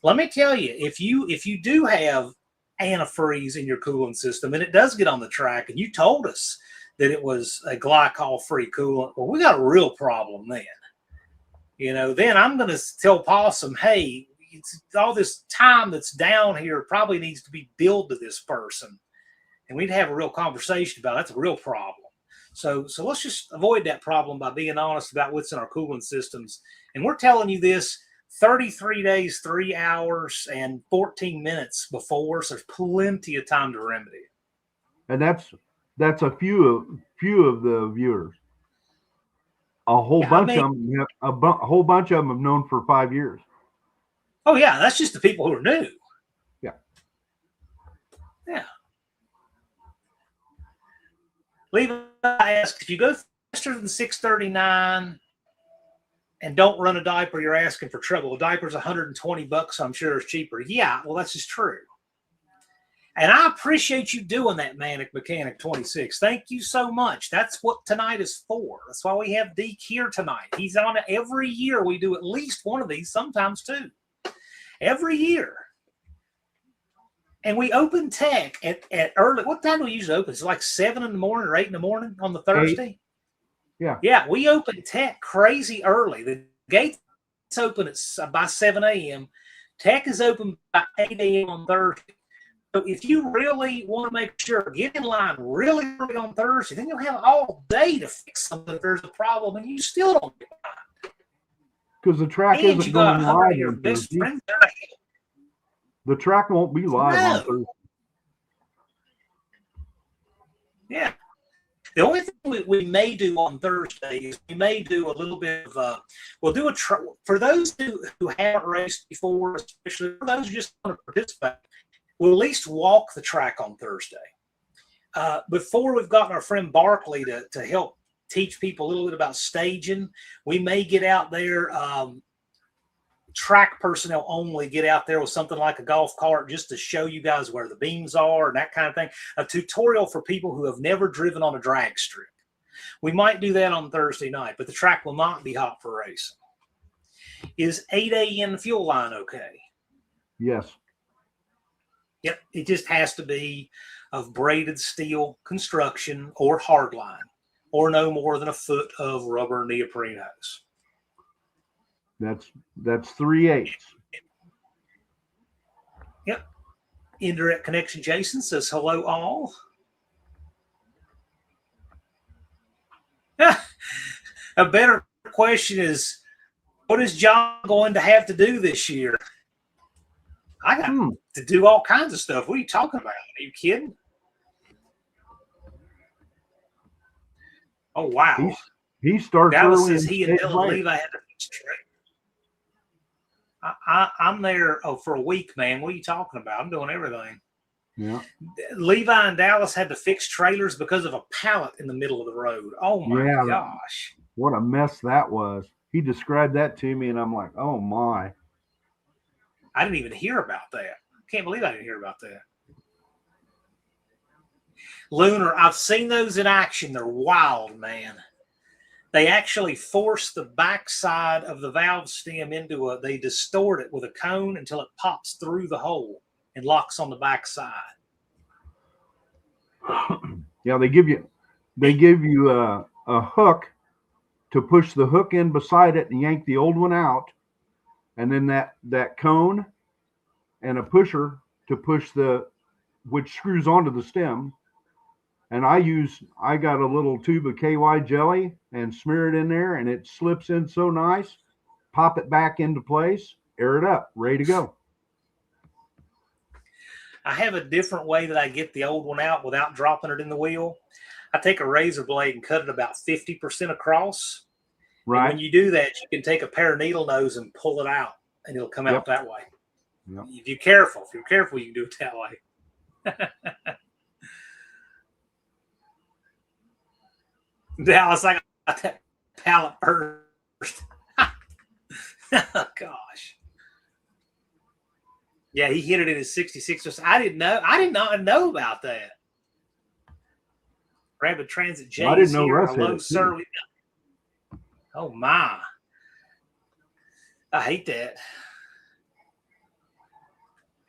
[SPEAKER 1] Let me tell you, if you do have antifreeze in your cooling system and it does get on the track and you told us that it was a glycol-free coolant, well, we got a real problem then. Then I'm going to tell Possum, hey, all this time that's down here probably needs to be billed to this person. And we'd have a real conversation about it. That's a real problem. So let's just avoid that problem by being honest about what's in our cooling systems. And we're telling you this 33 days, 3 hours, and 14 minutes before, so there's plenty of time to remedy it.
[SPEAKER 2] And that's a few of the viewers. A whole bunch of them have known for 5 years.
[SPEAKER 1] Oh yeah, that's just the people who are new. Yeah. Levi asks, if you go faster than 639 and don't run a diaper, you're asking for trouble. A diaper's $120, I'm sure it's cheaper. Yeah, well, that's just true. And I appreciate you doing that, Manic Mechanic 26. Thank you so much. That's what tonight is for. That's why we have Deke here tonight. He's on it every year. We do at least one of these, sometimes two. Every year. And we open tech at early. What time do we usually open? It's like 7 in the morning or 8 in the morning on the Thursday.
[SPEAKER 2] 8. Yeah.
[SPEAKER 1] Yeah, we open tech crazy early. The gates open by 7 a.m. Tech is open by 8 a.m. on Thursday. So if you really want to make sure, get in line really early on Thursday, then you'll have all day to fix something if there's a problem, and you still don't get by.
[SPEAKER 2] Because the track
[SPEAKER 1] And
[SPEAKER 2] isn't
[SPEAKER 1] you got
[SPEAKER 2] going
[SPEAKER 1] 100
[SPEAKER 2] live
[SPEAKER 1] of your
[SPEAKER 2] on
[SPEAKER 1] best
[SPEAKER 2] Thursday.
[SPEAKER 1] friends there.
[SPEAKER 2] The track won't be live on Thursday.
[SPEAKER 1] Yeah. The only thing we may do on Thursday is we may do a little bit of we'll do for those who haven't raced before, especially for those who just want to participate, we'll at least walk the track on Thursday. Before we've gotten our friend Barkley to help teach people a little bit about staging, we may get out there, track personnel only, get out there with something like a golf cart just to show you guys where the beams are and that kind of thing. A tutorial for people who have never driven on a drag strip. We might do that on Thursday night, but the track will not be hot for racing. Is 8 a.m. fuel line okay?
[SPEAKER 2] Yes.
[SPEAKER 1] Yep. It just has to be of braided steel construction or hardline, or no more than a foot of rubber neoprene hose.
[SPEAKER 2] That's 3/8.
[SPEAKER 1] Yep. Indirect connection Jason says hello all. A better question is, what is John going to have to do this year? I got to do all kinds of stuff. What are you talking about? Are you kidding? Oh wow.
[SPEAKER 2] He starts
[SPEAKER 1] Dallas
[SPEAKER 2] early.
[SPEAKER 1] says he and Dylan Levi had to fix trade. I'm there for a week, man. What are you talking about? I'm doing everything.
[SPEAKER 2] Yeah.
[SPEAKER 1] Levi and Dallas had to fix trailers because of a pallet in the middle of the road. Oh my gosh.
[SPEAKER 2] What a mess that was. He described that to me and I'm like, oh my.
[SPEAKER 1] I didn't even hear about that. Can't believe I didn't hear about that. Lunar, I've seen those in action. They're wild, man. They actually force the backside of the valve stem into they distort it with a cone until it pops through the hole and locks on the backside.
[SPEAKER 2] Yeah, they give you a hook to push the hook in beside it and yank the old one out, and then that cone and a pusher to push which screws onto the stem. And I got a little tube of KY jelly and smear it in there, and it slips in so nice. Pop it back into place, air it up, ready to go.
[SPEAKER 1] I have a different way that I get the old one out without dropping it in the wheel. I take a razor blade and cut it about 50% across. Right. And when you do that, you can take a pair of needle nose and pull it out, and it'll come out that way. Yep. If you're careful, you can do it that way. Dallas, I got that pallet first. Oh, gosh. Yeah, he hit it in his 66. I did not know about that. Rapid Transit J is here. Hello, sir. Oh, my. I hate that.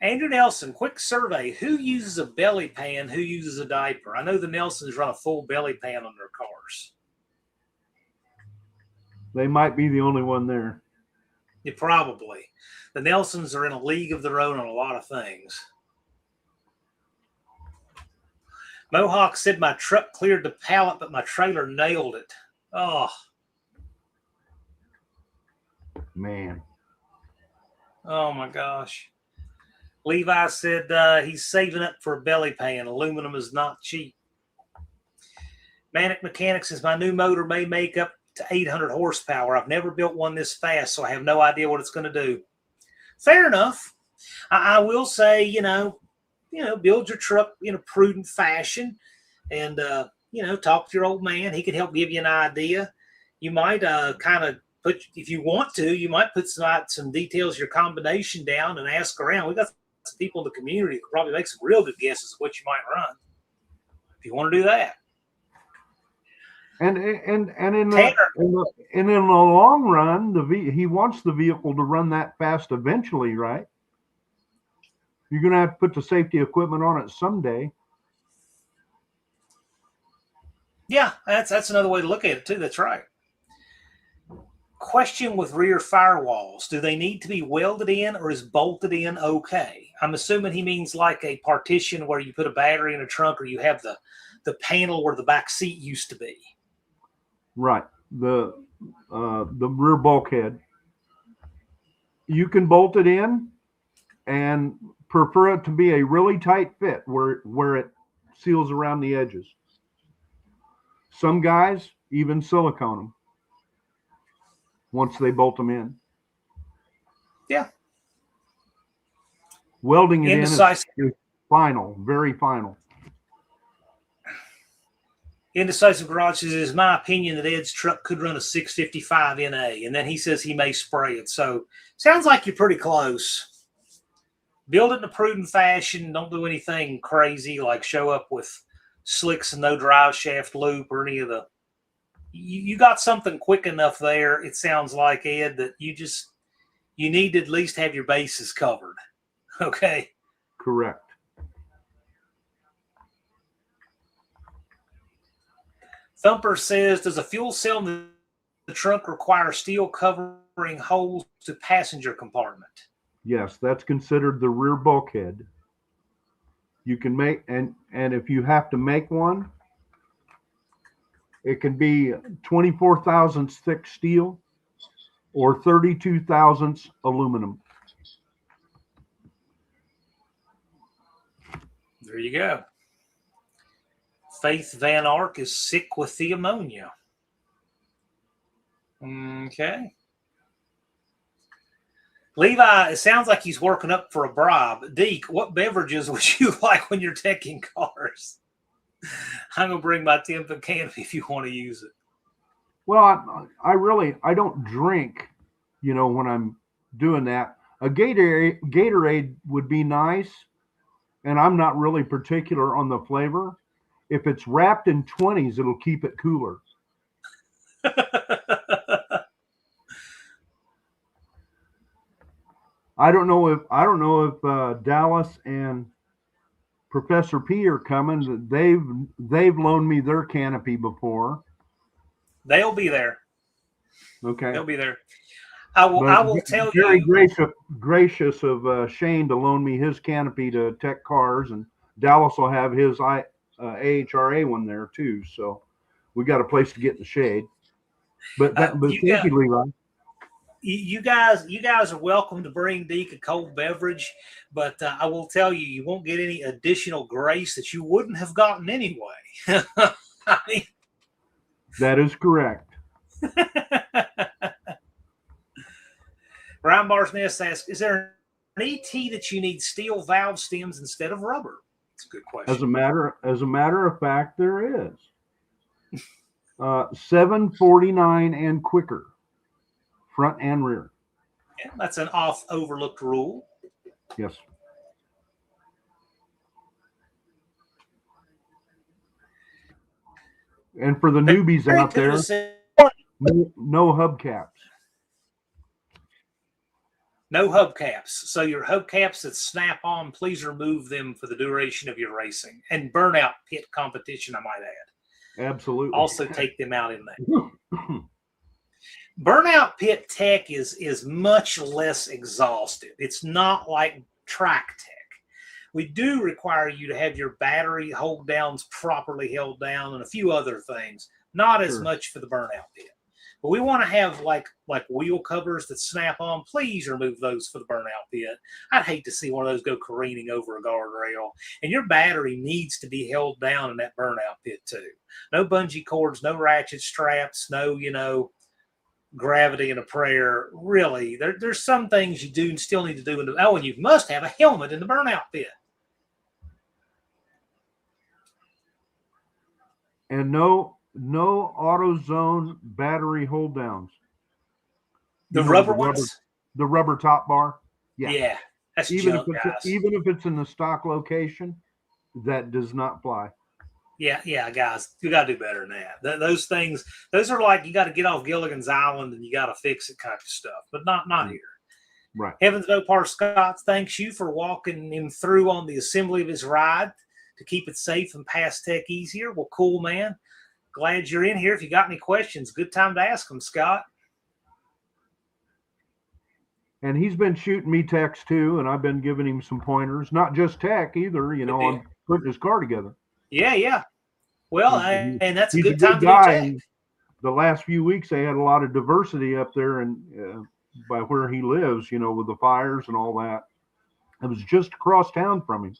[SPEAKER 1] Andrew Nelson, quick survey. Who uses a belly pan? Who uses a diaper? I know the Nelsons run a full belly pan on their cars.
[SPEAKER 2] They might be the only one there.
[SPEAKER 1] Yeah, probably. The Nelsons are in a league of their own on a lot of things. Mohawk said my truck cleared the pallet, but my trailer nailed it. Oh.
[SPEAKER 2] Man.
[SPEAKER 1] Oh, my gosh. Levi said he's saving up for a belly pan. Aluminum is not cheap. Manic Mechanics says my new motor may make up to 800 horsepower. I've never built one this fast, so I have no idea what it's going to do. Fair enough. I will say, build your truck in a prudent fashion and, talk to your old man. He can help give you an idea. You might kind of if you want to, you might put some details of your combination down and ask around. We got some people in the community who could probably make some real good guesses of what you might run if you want to do that.
[SPEAKER 2] And in the long run, he wants the vehicle to run that fast eventually, right? You're going to have to put the safety equipment on it someday.
[SPEAKER 1] Yeah, that's another way to look at it too. That's right. Question with rear firewalls. Do they need to be welded in or is bolted in okay? I'm assuming he means like a partition where you put a battery in a trunk, or you have the panel where the back seat used to be.
[SPEAKER 2] Right. The rear bulkhead. You can bolt it in and prefer it to be a really tight fit where it seals around the edges. Some guys even silicone them once they bolt them in.
[SPEAKER 1] Yeah.
[SPEAKER 2] Welding it in is final, very final.
[SPEAKER 1] Indecisive Garage says, it is my opinion that Ed's truck could run a 655 NA, and then he says he may spray it. So sounds like you're pretty close. Build it in a prudent fashion. Don't do anything crazy like show up with slicks and no drive shaft loop or any of the. You got something quick enough there. It sounds like, Ed, that you need to at least have your bases covered. Okay.
[SPEAKER 2] Correct.
[SPEAKER 1] Thumper says, does a fuel cell in the trunk require steel covering holes to passenger compartment?
[SPEAKER 2] Yes, that's considered the rear bulkhead. You can make, and if you have to make one, it can be 24 thousandths thick steel or 32 thousandths aluminum.
[SPEAKER 1] There you go. Faith Van Ark is sick with the ammonia. Okay. Levi, it sounds like he's working up for a bribe. Deke, what beverages would you like when you're taking cars? I'm going to bring my Tempa canopy if you want to use it.
[SPEAKER 2] Well, I don't drink, when I'm doing that. A Gatorade would be nice, and I'm not really particular on the flavor. If it's wrapped in 20s, it'll keep it cooler. I don't know if Dallas and Professor P are coming. They've loaned me their canopy before.
[SPEAKER 1] They'll be there.
[SPEAKER 2] Okay.
[SPEAKER 1] They'll be there. I will tell you.
[SPEAKER 2] Very gracious of Shane to loan me his canopy to Tech Cars, and Dallas will have his AHRA one there too. So we got a place to get in the shade. But thank you, Levi.
[SPEAKER 1] You guys are welcome to bring Deke a cold beverage, but I will tell you, you won't get any additional grace that you wouldn't have gotten anyway. I mean,
[SPEAKER 2] that is correct.
[SPEAKER 1] Ryan Barsness asks, is there an ET that you need steel valve stems instead of rubber? It's a good question.
[SPEAKER 2] As a matter of fact, there is. 749 and quicker, front and rear.
[SPEAKER 1] Yeah, that's an overlooked rule.
[SPEAKER 2] Yes. And for the newbies out there, no hubcaps.
[SPEAKER 1] No hubcaps. So your hubcaps that snap on, please remove them for the duration of your racing. And burnout pit competition, I might add.
[SPEAKER 2] Absolutely.
[SPEAKER 1] Also take them out in there. Burnout pit tech is much less exhaustive. It's not like track tech. We do require you to have your battery hold downs properly held down and a few other things. Not as much for the burnout pit. But we want to have like wheel covers that snap on. Please remove those for the burnout pit. I'd hate to see one of those go careening over a guardrail. And your battery needs to be held down in that burnout pit too. No bungee cords, no ratchet straps, no, gravity and a prayer. Really, there's some things you do and still need to do. And you must have a helmet in the burnout pit.
[SPEAKER 2] And no AutoZone battery hold downs.
[SPEAKER 1] The rubber ones?
[SPEAKER 2] The rubber top bar.
[SPEAKER 1] Yeah. That's
[SPEAKER 2] even
[SPEAKER 1] junk, guys.
[SPEAKER 2] Even if it's in the stock location, that does not fly.
[SPEAKER 1] Yeah, guys, you got to do better than that. Those things, those are like you got to get off Gilligan's Island and you got to fix it kind of stuff, but not here.
[SPEAKER 2] Right.
[SPEAKER 1] Heavens Mopar Scott thanks you for walking him through on the assembly of his ride to keep it safe and pass tech easier. Well, cool, man. Glad you're in here. If you got any questions, good time to ask them, Scott.
[SPEAKER 2] And he's been shooting me texts too, and I've been giving him some pointers. Not just tech either, you know, on putting his car together.
[SPEAKER 1] Yeah. Well, and that's a
[SPEAKER 2] he's
[SPEAKER 1] good time to do tech.
[SPEAKER 2] The last few weeks, they had a lot of diversity up there, and by where he lives, you know, with the fires and all that. It was just across town from him.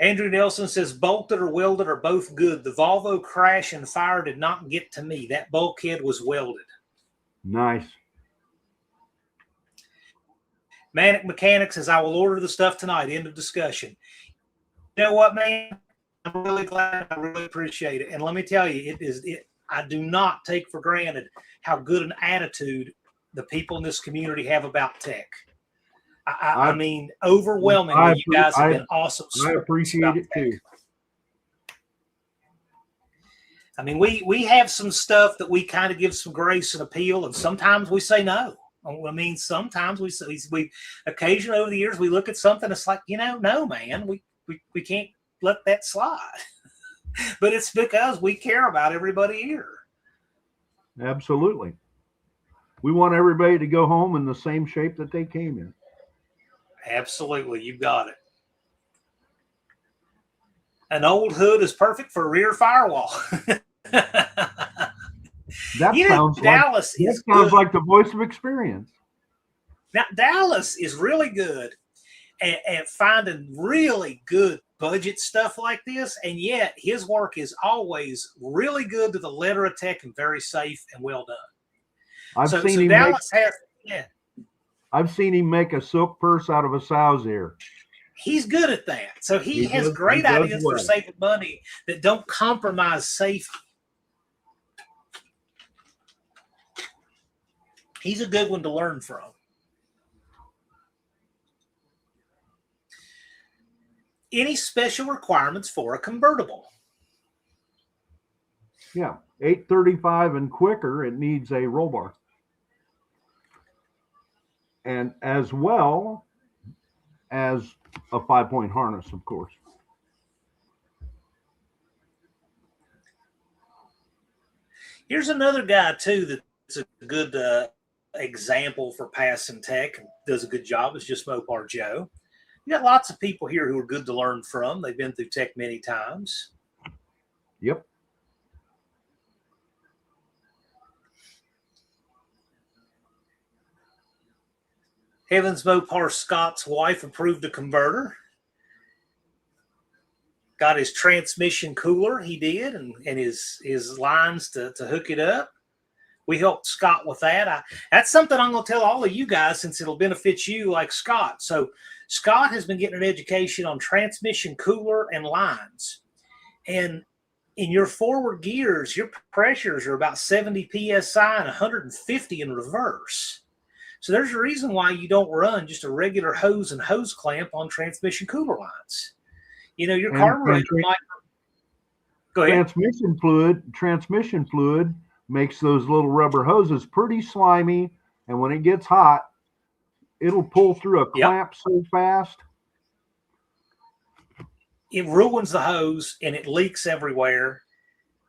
[SPEAKER 1] Andrew Nelson says, bolted or welded are both good. The Volvo crash and fire did not get to me. That bulkhead was welded.
[SPEAKER 2] Nice.
[SPEAKER 1] Manic Mechanic says, I will order the stuff tonight. End of discussion. You know what, man? I'm really glad. I really appreciate it. And let me tell you, I do not take for granted how good an attitude the people in this community have about tech. I mean, overwhelmingly, you guys have been awesome.
[SPEAKER 2] I appreciate it too.
[SPEAKER 1] I mean, we have some stuff that we kind of give some grace and appeal, and sometimes we say no. I mean, sometimes we occasionally over the years we look at something, it's like, you know, no, man, we can't let that slide. But it's because we care about everybody here.
[SPEAKER 2] Absolutely. We want everybody to go home in the same shape that they came in.
[SPEAKER 1] Absolutely. You got it. An old hood is perfect for a rear firewall.
[SPEAKER 2] That sounds like the voice of experience.
[SPEAKER 1] Now, Dallas is really good at finding really good budget stuff like this, and yet his work is always really good to the letter of tech and very safe and well done.
[SPEAKER 2] I've seen him make a silk purse out of a sow's ear.
[SPEAKER 1] He's good at that. So he has great ideas for saving money that don't compromise safety. He's a good one to learn from. Any special requirements for a convertible?
[SPEAKER 2] Yeah, 835 and quicker, it needs a roll bar. And as well as a 5-point harness, of course.
[SPEAKER 1] Here's another guy, too, that's a good example for passing tech and does a good job. It's just Mopar Joe. You got lots of people here who are good to learn from. They've been through tech many times.
[SPEAKER 2] Yep.
[SPEAKER 1] Heavens Mopar Scott's wife approved a converter. Got his transmission cooler, he did, and his lines to hook it up. We helped Scott with that. That's something I'm going to tell all of you guys since it'll benefit you like Scott. So Scott has been getting an education on transmission cooler and lines. And in your forward gears, your pressures are about 70 PSI and 150 in reverse. So there's a reason why you don't run just a regular hose and hose clamp on transmission cooler lines. You know, your carburetor might go ahead.
[SPEAKER 2] Transmission fluid makes those little rubber hoses pretty slimy, and when it gets hot, it'll pull through a clamp so fast.
[SPEAKER 1] It ruins the hose and it leaks everywhere,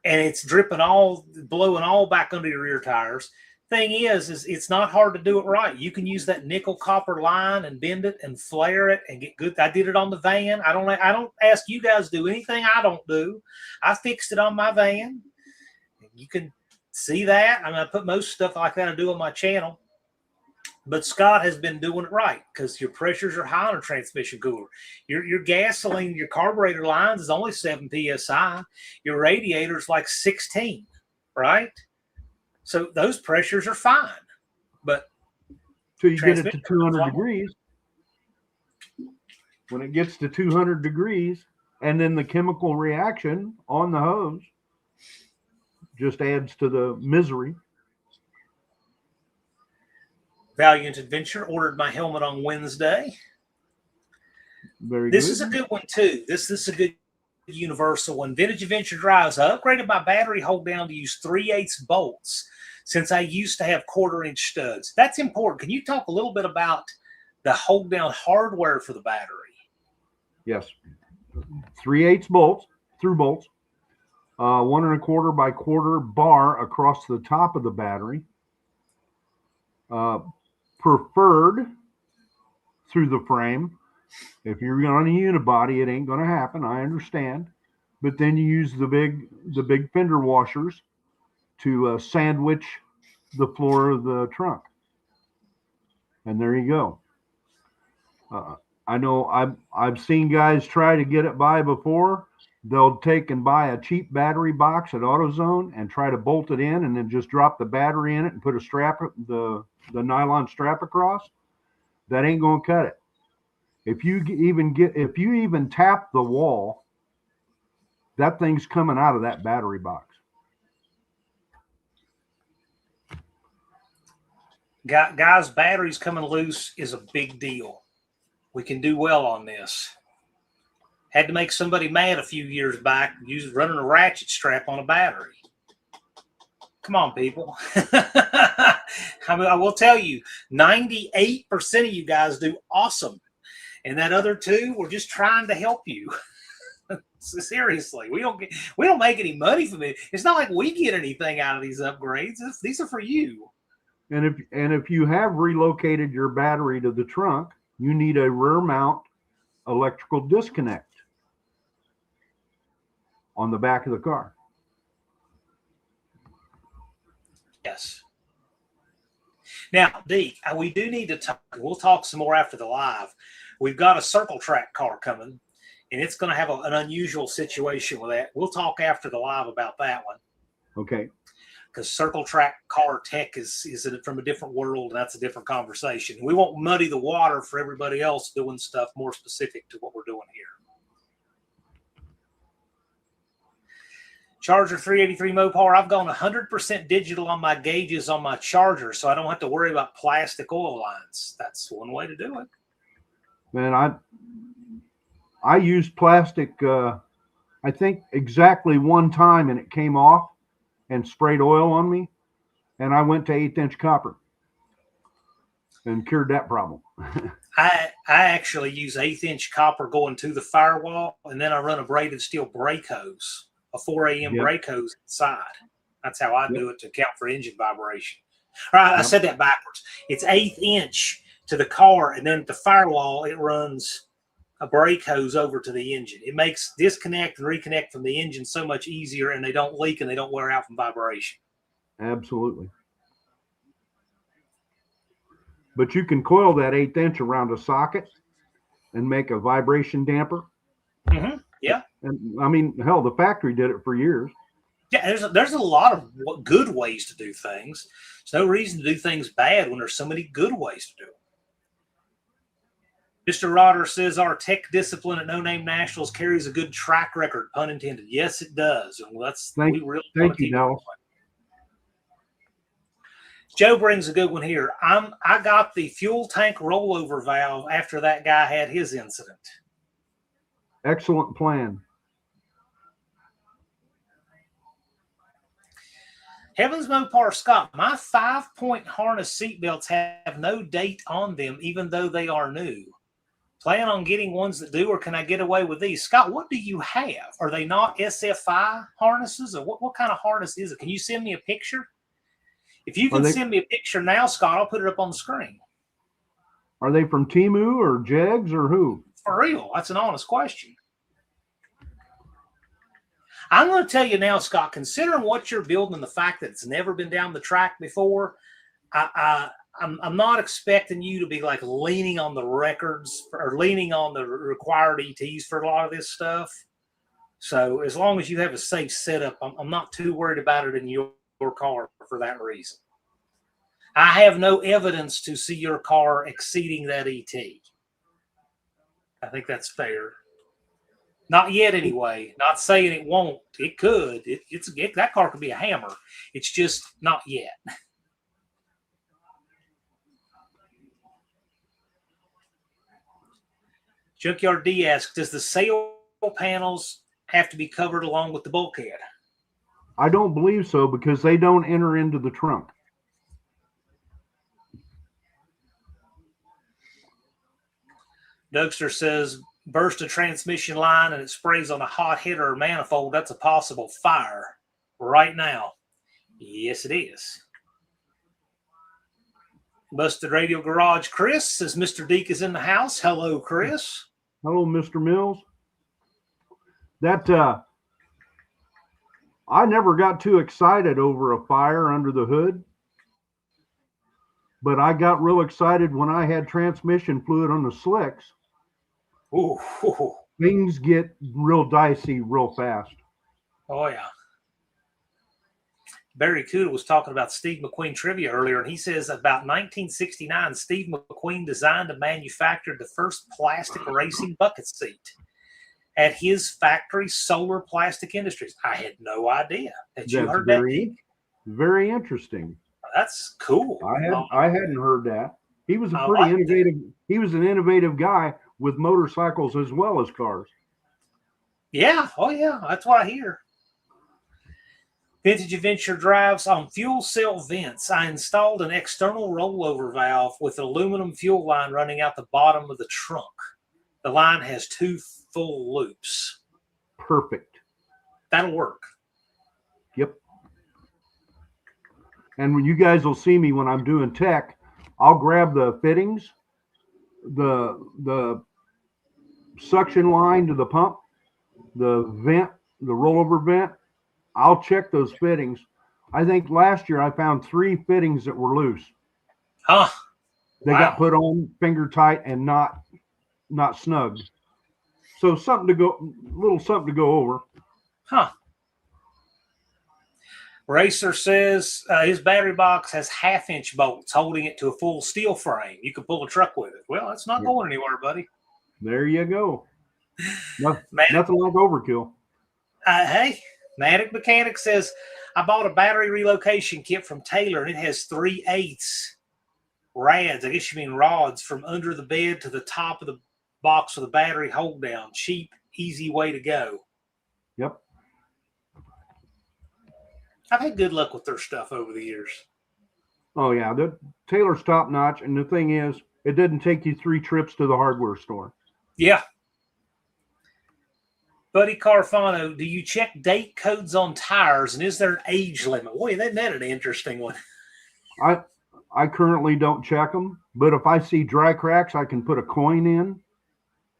[SPEAKER 1] and it's blowing all back under your rear tires. Thing is it's not hard to do it right. You can use that nickel copper line and bend it and flare it and get good. I did it on the van. I don't ask you guys to do anything I don't do. I fixed it on my van. You can see that. I mean, I put most stuff like that I do on my channel. But Scott has been doing it right because your pressures are high on a transmission cooler. Your gasoline, your carburetor lines is only 7 PSI. Your radiator is like 16, right? So those pressures are fine. But
[SPEAKER 2] till you get it to 200 degrees. When it gets to 200 degrees, and then the chemical reaction on the hose just adds to the misery.
[SPEAKER 1] Valiant Adventure ordered my helmet on Wednesday.
[SPEAKER 2] Very good.
[SPEAKER 1] This is a good one too. This is a good universal one. Vintage Adventure drives. I upgraded my battery hold down to use 3/8 bolts since I used to have 1/4-inch studs. That's important. Can you talk a little bit about the hold down hardware for the battery?
[SPEAKER 2] Yes. 3/8 bolts, through bolts, 1 1/4 by 1/4 bar across the top of the battery. Preferred through the frame. If you're on a unibody, it ain't going to happen. I understand. But then you use the big fender washers to sandwich the floor of the trunk. And there you go. I know I've seen guys try to get it by before. They'll take and buy a cheap battery box at AutoZone and try to bolt it in and then just drop the battery in it and put a strap, the nylon strap across. That ain't going to cut it. If you even tap the wall, that thing's coming out of that battery box.
[SPEAKER 1] Guys, batteries coming loose is a big deal. We can do well on this. Had to make somebody mad a few years back running a ratchet strap on a battery. Come on, people. I will tell you, 98% of you guys do awesome. And that other 2, we're just trying to help you. Seriously, we don't make any money from it. It's not like we get anything out of these upgrades. These are for you.
[SPEAKER 2] And if you have relocated your battery to the trunk, you need a rear mount electrical disconnect on the back of the car.
[SPEAKER 1] Yes. Now, Deke, we do need to talk. We'll talk some more after the live. We've got a circle track car coming, and it's going to have an unusual situation with that. We'll talk after the live about that one.
[SPEAKER 2] Okay.
[SPEAKER 1] Because circle track car tech is from a different world, and that's a different conversation. We won't muddy the water for everybody else doing stuff more specific to what we're doing here. Charger 383 Mopar, I've gone 100% digital on my gauges on my charger, so I don't have to worry about plastic oil lines. That's one way to do it.
[SPEAKER 2] Man, I used plastic, I think exactly one time, and it came off and sprayed oil on me, and I went to 1/8-inch copper and cured that problem.
[SPEAKER 1] I actually use 1/8-inch copper going to the firewall, and then I run a braided steel brake hose, a 4AM brake hose inside. That's how I do it to account for engine vibration. All right, I said that backwards. It's 1/8 inch to the car, and then at the firewall, it runs a brake hose over to the engine. It makes disconnect and reconnect from the engine so much easier, and they don't leak and they don't wear out from vibration.
[SPEAKER 2] Absolutely. But you can coil that 1/8 inch around a socket and make a vibration damper.
[SPEAKER 1] Mm-hmm. Yeah.
[SPEAKER 2] And I mean, hell, the factory did it for years.
[SPEAKER 1] Yeah, there's a lot of good ways to do things. There's no reason to do things bad when there's so many good ways to do it. Mr. Rodder says our tech discipline at No Name Nationals carries a good track record, pun intended. Yes, it does. And
[SPEAKER 2] thank you, Dallas.
[SPEAKER 1] Joe brings a good one here. I got the fuel tank rollover valve after that guy had his incident.
[SPEAKER 2] Excellent plan.
[SPEAKER 1] Heavens Mopar Scott, my 5-point harness seatbelts have no date on them, even though they are new. Plan on getting ones that do, or can I get away with these? Scott, what do you have? Are they not SFI harnesses, or what kind of harness is it? Can you send me a picture? If you can send me a picture now, Scott, I'll put it up on the screen.
[SPEAKER 2] Are they from Temu or Jegs or who?
[SPEAKER 1] For real, that's an honest question. I'm going to tell you now, Scott, considering what you're building and the fact that it's never been down the track before, I'm not expecting you to be like leaning on the records or leaning on the required ETs for a lot of this stuff. So as long as you have a safe setup, I'm not too worried about it in your car for that reason. I have no evidence to see your car exceeding that ET. I think that's fair. Not yet, anyway. Not saying it won't. It could. That car could be a hammer. It's just not yet. Junkyard D asks, does the sail panels have to be covered along with the bulkhead?
[SPEAKER 2] I don't believe so, because they don't enter into the trunk.
[SPEAKER 1] Dougster says, burst a transmission line and it sprays on a hot hitter or manifold. That's a possible fire right now. Yes, it is. Busted Radio Garage Chris says Mr. Deke is in the house. Hello, Chris.
[SPEAKER 2] Hello, Mr. Mills. That I never got too excited over a fire under the hood, but I got real excited when I had transmission fluid on the slicks.
[SPEAKER 1] Ooh.
[SPEAKER 2] Things get real dicey real fast.
[SPEAKER 1] Oh, yeah. Barry Cooter was talking about Steve McQueen trivia earlier, and he says about 1969, Steve McQueen designed and manufactured the first plastic racing bucket seat at his factory, Solar Plastic Industries. I had no idea that you heard that.
[SPEAKER 2] Very interesting.
[SPEAKER 1] That's cool.
[SPEAKER 2] I hadn't heard that. He was a pretty innovative. He was an innovative guy with motorcycles as well as cars.
[SPEAKER 1] Yeah. Oh, yeah. That's what I hear. Vintage Adventure drives on fuel cell vents. I installed an external rollover valve with an aluminum fuel line running out the bottom of the trunk. The line has 2 full loops.
[SPEAKER 2] Perfect.
[SPEAKER 1] That'll work.
[SPEAKER 2] Yep. And when you guys will see me when I'm doing tech, I'll grab the fittings, the suction line to the pump, the vent, the rollover vent. I'll check those fittings. I think last year I found 3 fittings that were loose.
[SPEAKER 1] Huh.
[SPEAKER 2] They got put on finger tight and not snugged. So something to go over.
[SPEAKER 1] Huh. Racer says his battery box has 1/2-inch bolts holding it to a full steel frame. You can pull a truck with it. Well, it's not going anywhere, buddy.
[SPEAKER 2] There you go. Nothing like overkill.
[SPEAKER 1] Hey, Matic Mechanic says, I bought a battery relocation kit from Taylor, and it has 3/8 rads. I guess you mean rods from under the bed to the top of the box with a battery hold down. Cheap, easy way to go.
[SPEAKER 2] Yep.
[SPEAKER 1] I've had good luck with their stuff over the years.
[SPEAKER 2] Oh, yeah. The Taylor's top notch. And the thing is, it didn't take you 3 trips to the hardware store.
[SPEAKER 1] Yeah. Buddy Carfano, do you check date codes on tires, and is there an age limit? Boy, isn't that an interesting one?
[SPEAKER 2] I currently don't check them, but if I see dry cracks, I can put a coin in.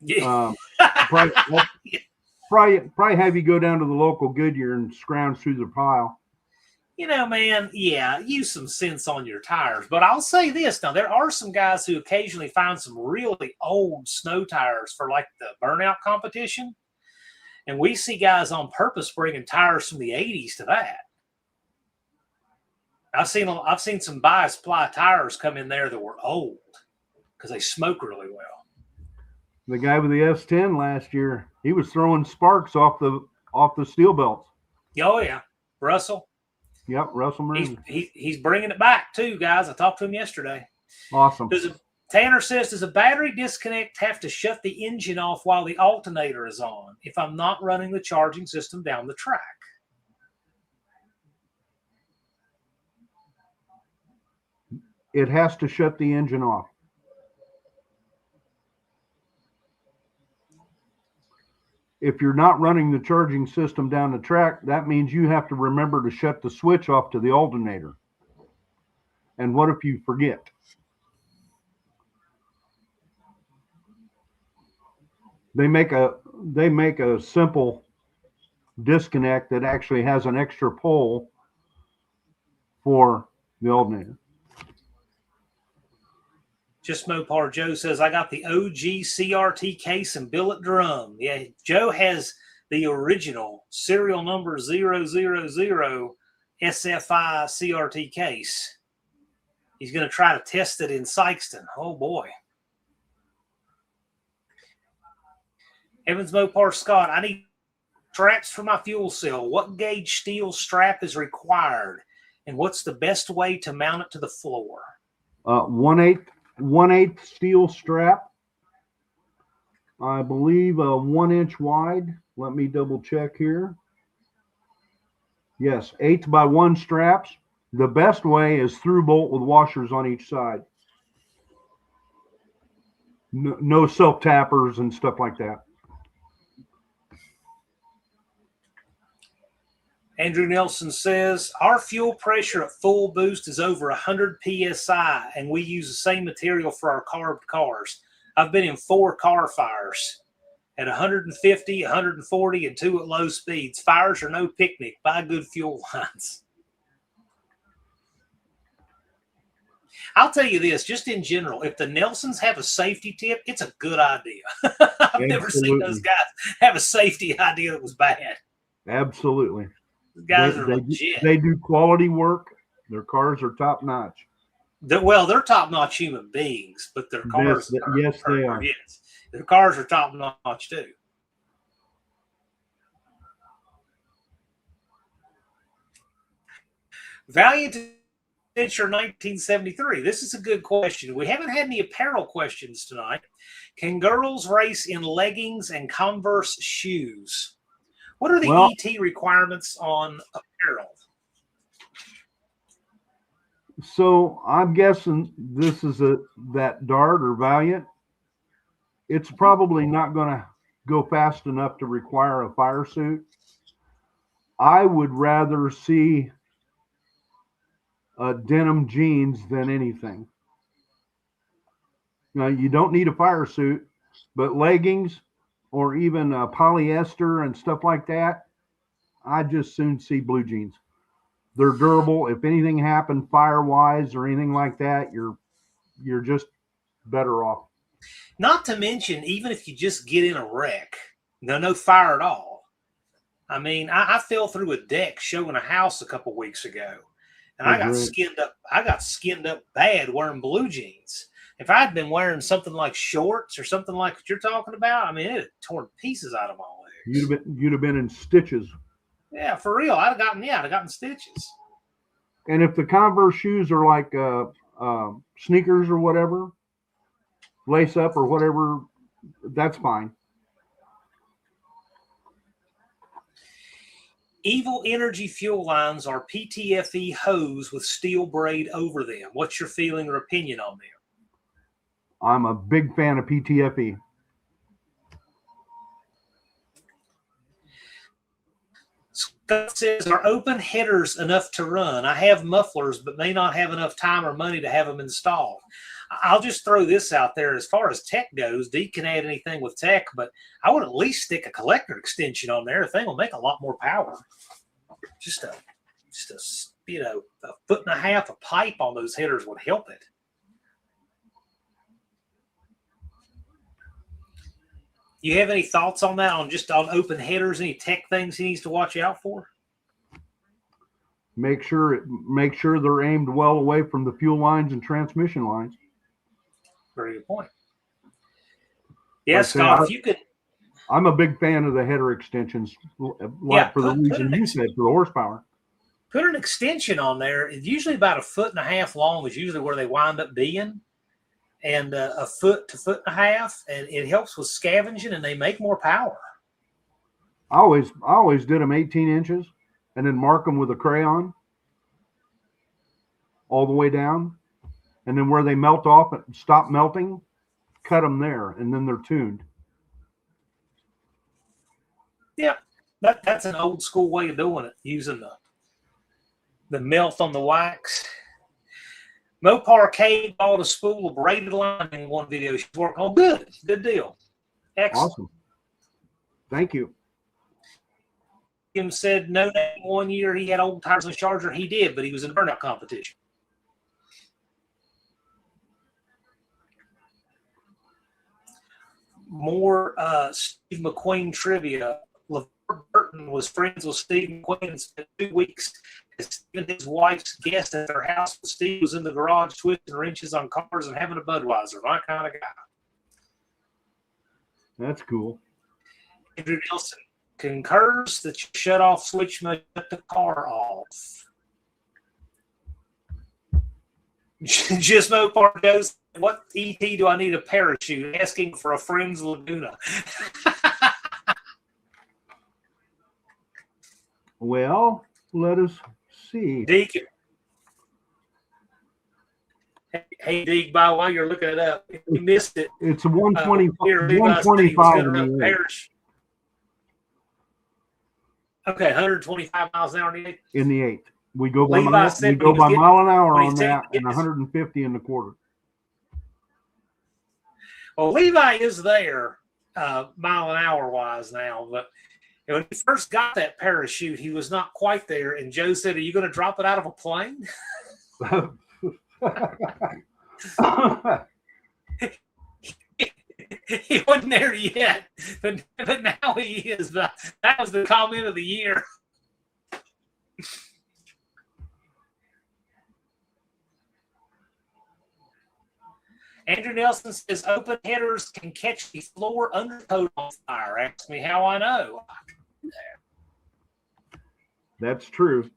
[SPEAKER 1] Yeah.
[SPEAKER 2] Probably have you go down to the local Goodyear and scrounge through the pile.
[SPEAKER 1] You know, man, yeah, use some sense on your tires. But I'll say this. Now, there are some guys who occasionally find some really old snow tires for like the burnout competition. And we see guys on purpose bringing tires from the 80s to that. I've seen some bi-supply tires come in there that were old because they smoke really well.
[SPEAKER 2] The guy with the S10 last year, he was throwing sparks off the steel belts.
[SPEAKER 1] Oh yeah, Russell.
[SPEAKER 2] Yep, Russell Marine.
[SPEAKER 1] He's bringing it back too, guys. I talked to him yesterday.
[SPEAKER 2] Awesome.
[SPEAKER 1] Tanner says, does a battery disconnect have to shut the engine off while the alternator is on if I'm not running the charging system down the track?
[SPEAKER 2] It has to shut the engine off. If you're not running the charging system down the track, that means you have to remember to shut the switch off to the alternator. And what if you forget? They make a simple disconnect that actually has an extra pole for the alternator.
[SPEAKER 1] Just Mopar Joe says, I got the OG CRT case and billet drum. Yeah, Joe has the original serial number 000 SFI CRT case. He's going to try to test it in Sykeston. Oh, boy. Evans Mopar Scott, I need straps for my fuel cell. What gauge steel strap is required? And what's the best way to mount it to the floor?
[SPEAKER 2] 1/8 steel strap. I believe 1 inch wide Let me double check here. Yes, 8x1 straps. The best way is through bolt with washers on each side. No self tappers and stuff like that.
[SPEAKER 1] Andrew Nelson says, our fuel pressure at full boost is over 100 PSI, and we use the same material for our carved cars. I've been in 4 car fires at 150, 140, and 2 at low speeds. Fires are no picnic. Buy good fuel lines. I'll tell you this, just in general, if the Nelsons have a safety tip, it's a good idea. I've never seen those guys have a safety idea that was bad.
[SPEAKER 2] Absolutely.
[SPEAKER 1] These guys are legit.
[SPEAKER 2] They do quality work. Their cars are top notch.
[SPEAKER 1] They're top notch human beings, but their cars
[SPEAKER 2] they are.
[SPEAKER 1] Yes, their cars are top notch too. Valiant Adventure 1973. This is a good question. We haven't had any apparel questions tonight. Can girls race in leggings and Converse shoes? What are the ET requirements on apparel?
[SPEAKER 2] So I'm guessing this is that Dart or Valiant. It's probably not going to go fast enough to require a fire suit. I would rather see denim jeans than anything. Now, you don't need a fire suit, but leggings or even polyester and stuff like that, I'd just soon see blue jeans. They're durable. If anything happened fire-wise or anything like that, you're just better off.
[SPEAKER 1] Not to mention, even if you just get in a wreck, no fire at all. I mean, I fell through a deck showing a house a couple weeks ago, and I got skinned up. I got skinned up bad wearing blue jeans. If I'd been wearing something like shorts or something like what you're talking about, I mean, it had torn pieces out of my legs.
[SPEAKER 2] You'd have been in stitches.
[SPEAKER 1] Yeah, for real. I'd have gotten stitches.
[SPEAKER 2] And if the Converse shoes are like sneakers or whatever, lace up or whatever, that's fine.
[SPEAKER 1] Evil Energy fuel lines are PTFE hose with steel braid over them. What's your feeling or opinion on them?
[SPEAKER 2] I'm a big fan of PTFE.
[SPEAKER 1] Scott says, are open headers enough to run? I have mufflers, but may not have enough time or money to have them installed. I'll just throw this out there. As far as tech goes, Deke can add anything with tech, but I would at least stick a collector extension on there. The thing will make a lot more power. Just a 1.5 foot of pipe on those headers would help it. You have any thoughts on that, on open headers, any tech things he needs to watch out for?
[SPEAKER 2] Make sure they're aimed well away from the fuel lines and transmission lines.
[SPEAKER 1] Very good point. Yes, Scott, if you could.
[SPEAKER 2] I'm a big fan of the header extensions, for the reason you said, for the horsepower.
[SPEAKER 1] Put an extension on there. It's usually about 1.5 foot long is usually where they wind up being. And 1 foot to 1.5 foot, and it helps with scavenging, and they make more power.
[SPEAKER 2] I always did them 18 inches, and then mark them with a crayon all the way down, and then where they melt off and stop melting, cut them there, and then they're tuned.
[SPEAKER 1] Yeah, that's an old school way of doing it, using the melt on the wax. Mopar K bought a spool of braided line in one video she's working on. Good deal. Excellent.
[SPEAKER 2] Awesome. Thank you.
[SPEAKER 1] Jim said No Name one year he had old tires on the Charger. He did, but he was in a burnout competition. More Steve McQueen trivia. LeVar Burton was friends with Steve McQueen and spent 2 weeks as Steve and his wife's guest at their house. Steve was in the garage twisting wrenches on cars and having a Budweiser. My kind of guy.
[SPEAKER 2] That's cool.
[SPEAKER 1] Andrew Nelson concurs that your shut-off switch must shut the car off. Just Mopar goes, what ET do I need a parachute? Asking for a friend's Laguna.
[SPEAKER 2] Well, let us see.
[SPEAKER 1] Deke. Hey, Deke, by while you're looking it up, if you missed it.
[SPEAKER 2] It's a 120,
[SPEAKER 1] Here, Levi said he was
[SPEAKER 2] 125
[SPEAKER 1] going to
[SPEAKER 2] in
[SPEAKER 1] run a
[SPEAKER 2] the 8th.
[SPEAKER 1] parachute. Okay, 125 miles an hour in the 8th.
[SPEAKER 2] In the 8th. We go by,
[SPEAKER 1] Levi said
[SPEAKER 2] we go by mile an hour
[SPEAKER 1] when
[SPEAKER 2] on
[SPEAKER 1] he's
[SPEAKER 2] that
[SPEAKER 1] taking
[SPEAKER 2] and 150 in the quarter.
[SPEAKER 1] Well, Levi is there mile an hour wise now, but when he first got that parachute, he was not quite there. And Joe said, "Are you going to drop it out of a plane?" He wasn't there yet, but now he is. But that was the comment of the year. Andrew Nelson says open headers can catch the floor undercoat on fire. Ask me how I know.
[SPEAKER 2] That's true.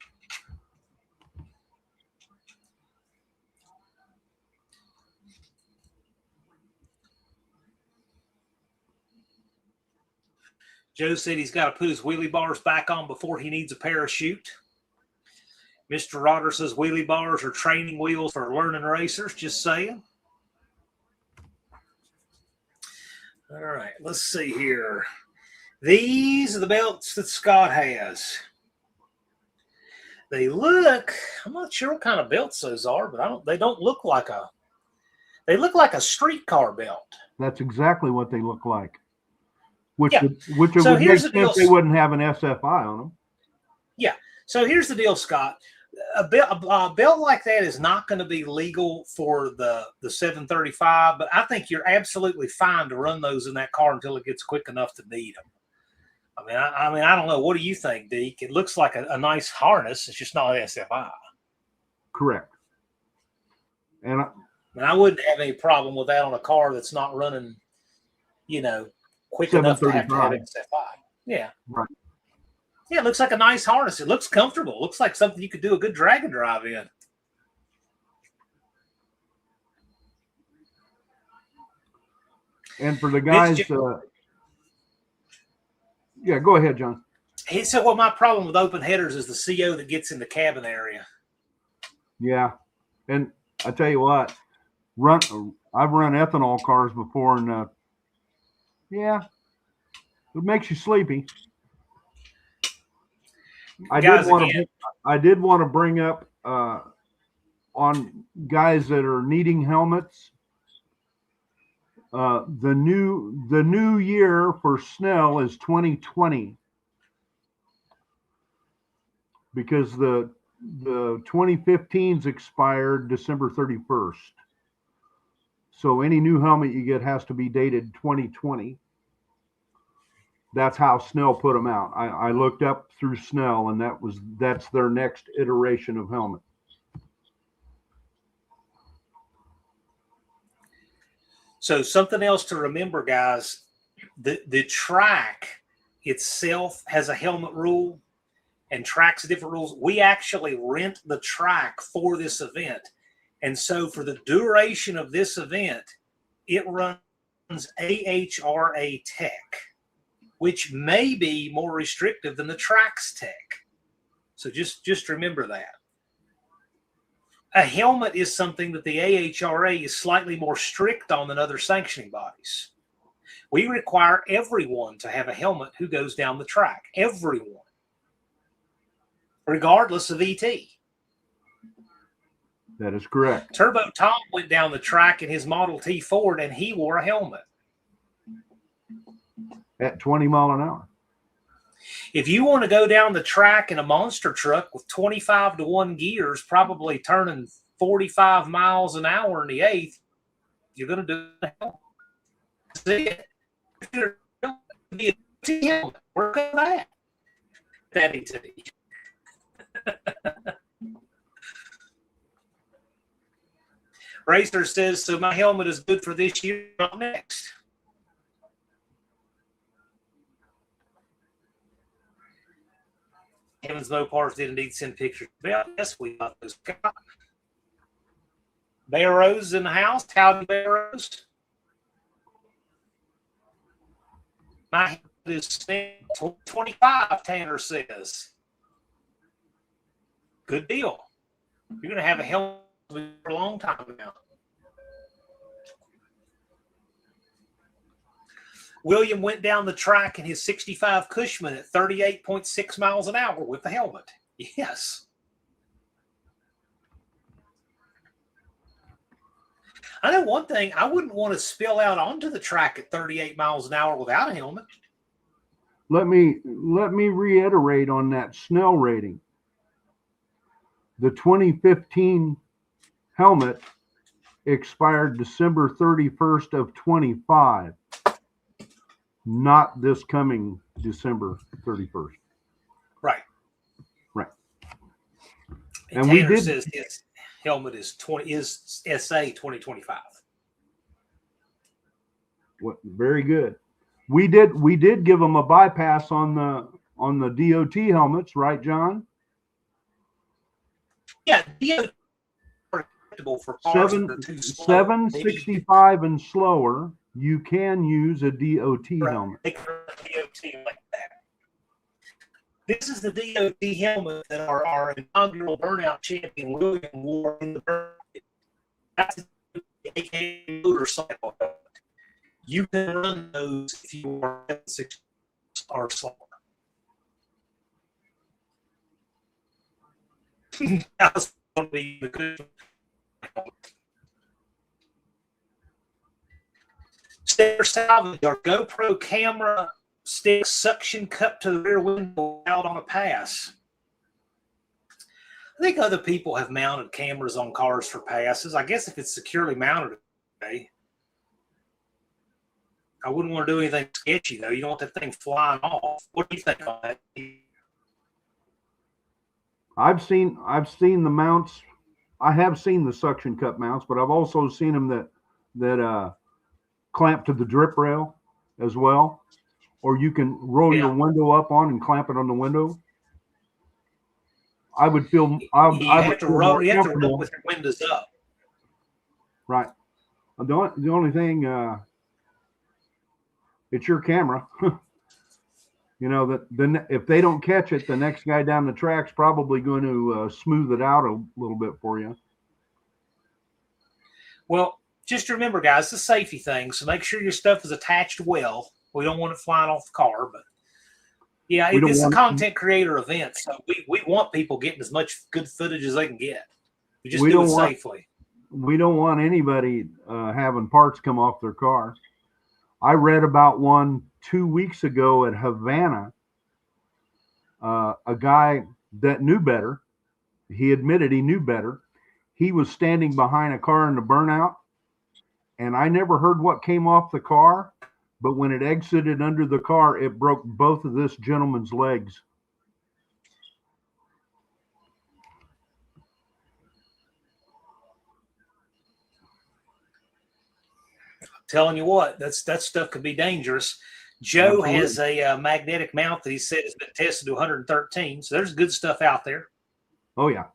[SPEAKER 1] Joe said he's got to put his wheelie bars back on before he needs a parachute. Mr. Rodder says wheelie bars are training wheels for learning racers. Just saying. All right, let's see here. These are the belts that Scott has. They look, I'm not sure what kind of belts those are, but they don't look like they look like a streetcar belt.
[SPEAKER 2] That's exactly what they look like. Which
[SPEAKER 1] yeah.
[SPEAKER 2] would
[SPEAKER 1] so
[SPEAKER 2] make sense they wouldn't have an SFI on them.
[SPEAKER 1] Yeah. So here's the deal, Scott. A belt like that is not going to be legal for the 735, but I think you're absolutely fine to run those in that car until it gets quick enough to need them. I mean, I don't know. What do you think, Deke? It looks like a nice harness. It's just not an SFI.
[SPEAKER 2] Correct. And
[SPEAKER 1] I wouldn't have any problem with that on a car that's not running, quick enough to have an SFI. Yeah.
[SPEAKER 2] Right.
[SPEAKER 1] Yeah, it looks like a nice harness. It looks comfortable. It looks like something you could do a good drag and drive in.
[SPEAKER 2] And for the guys, yeah, go ahead, John.
[SPEAKER 1] He said, well, my problem with open headers is the CO that gets in the cabin area.
[SPEAKER 2] Yeah. And I tell you what, I've run ethanol cars before, and yeah, it makes you sleepy. I did want to bring up on guys that are needing helmets. The new year for Snell is 2020 because the 2015's expired December 31st. So any new helmet you get has to be dated 2020. That's how Snell put them out. I looked up through Snell, and that's their next iteration of helmet.
[SPEAKER 1] So something else to remember, guys, the track itself has a helmet rule and tracks different rules. We actually rent the track for this event. And so for the duration of this event, it runs AHRA tech, which may be more restrictive than the tracks tech. So just remember that. A helmet is something that the AHRA is slightly more strict on than other sanctioning bodies. We require everyone to have a helmet who goes down the track. Everyone. Regardless of ET.
[SPEAKER 2] That is correct.
[SPEAKER 1] Turbo Tom went down the track in his Model T Ford, and he wore a helmet.
[SPEAKER 2] At 20 mile an hour.
[SPEAKER 1] If you want to go down the track in a monster truck with 25 to 1 gears, probably turning 45 miles an hour in the 8th, you're going to do the helmet. See it? Work on that. Daddy T. Racer says, so my helmet is good for this year, not next. Heavens, no parts didn't need to send pictures. Yes, we got those. Bear Rose in the house. Howdy, Bear Rose. My helmet is 25, Tanner says. Good deal. You're going to have a helmet for a long time now. William went down the track in his 65 Cushman at 38.6 miles an hour with the helmet. Yes. I know one thing. I wouldn't want to spill out onto the track at 38 miles an hour without a helmet.
[SPEAKER 2] Let me reiterate on that Snell rating. The 2015 helmet expired December 31st of 25, not this coming December 31st.
[SPEAKER 1] Right.
[SPEAKER 2] Right.
[SPEAKER 1] And Tanner says his helmet is SA 2025.
[SPEAKER 2] What? Very good. We did give them a bypass on the DOT helmets, right, John?
[SPEAKER 1] Yeah, DOT for cars that are too slow.
[SPEAKER 2] 765 and slower, you can use a DOT helmet.
[SPEAKER 1] DOT like that. This is the DOT helmet that our inaugural burnout champion William wore in the burnout. That's the AK motorcycle helmet. You can run those if you are 6 or slower. That's going to be the good. Stair salvage, our GoPro camera stick suction cup to the rear window out on a pass. I think other people have mounted cameras on cars for passes. I guess if it's securely mounted, okay. I wouldn't want to do anything sketchy, though. You don't want that thing flying off. What do you think on that?
[SPEAKER 2] I've seen the mounts. I have seen the suction cup mounts, but I've also seen them that clamp to the drip rail as well, or you can roll your window up on and clamp it on the window. I would feel.
[SPEAKER 1] You have to roll with your windows up.
[SPEAKER 2] Right. The only thing. It's your camera. You know that then if they don't catch it, the next guy down the track's probably going to smooth it out a little bit for you.
[SPEAKER 1] Well, just remember, guys, the safety thing. So make sure your stuff is attached well. We don't want it flying off the car, but yeah, it's a content creator event, so we want people getting as much good footage as they can get. We just do it safely.
[SPEAKER 2] We don't want anybody having parts come off their car. I read about one 2 weeks ago at Havana. A guy that knew better. He admitted he knew better. He was standing behind a car in the burnout, and I never heard what came off the car, but when it exited under the car, it broke both of this gentleman's legs.
[SPEAKER 1] Telling you what, that stuff could be dangerous. Joe has a magnetic mount that he said has been tested to 113. So there's good stuff out there.
[SPEAKER 2] Oh, yeah.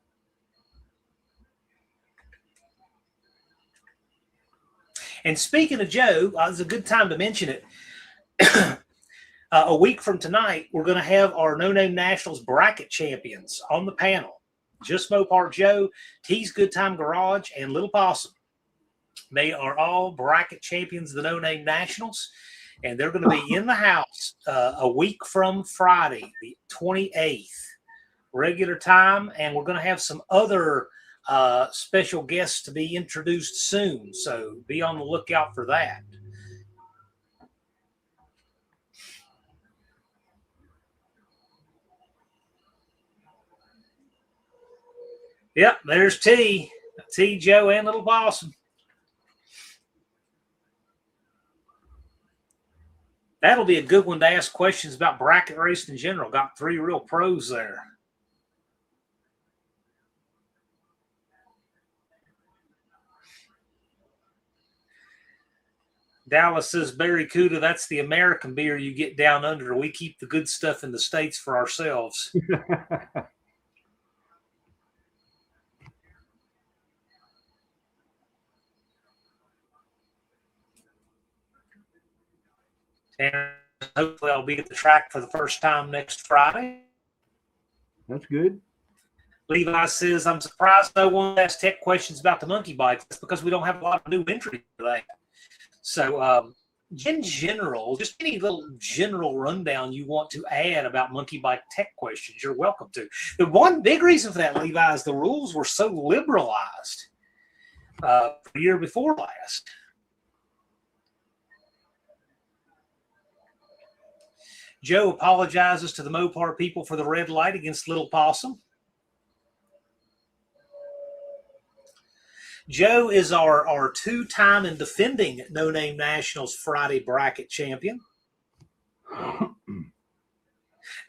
[SPEAKER 1] And speaking of Joe, it's a good time to mention it. A week from tonight, we're going to have our No Name Nationals bracket champions on the panel. Just Mopar Joe, T's Good Time Garage, and Little Possum. They are all bracket champions of the No Name Nationals, and they're going to be in the house a week from Friday, the 28th, regular time, and we're going to have some other special guests to be introduced soon, so be on the lookout for that. Yep, there's T, Joe, and Little Possum. That'll be a good one to ask questions about bracket racing in general. Got 3 real pros there. Dallas says, Barracuda, that's the American beer you get down under. We keep the good stuff in the States for ourselves. And hopefully I'll be at the track for the first time next Friday.
[SPEAKER 2] That's good.
[SPEAKER 1] Levi says, I'm surprised no one asked tech questions about the monkey bikes. That's because we don't have a lot of new entries for that. So, in general, just any little general rundown you want to add about monkey bike tech questions, you're welcome to. The one big reason for that, Levi, is the rules were so liberalized the year before last. Joe apologizes to the Mopar people for the red light against Little Possum. Joe is our two-time and defending No Name Nationals Friday bracket champion.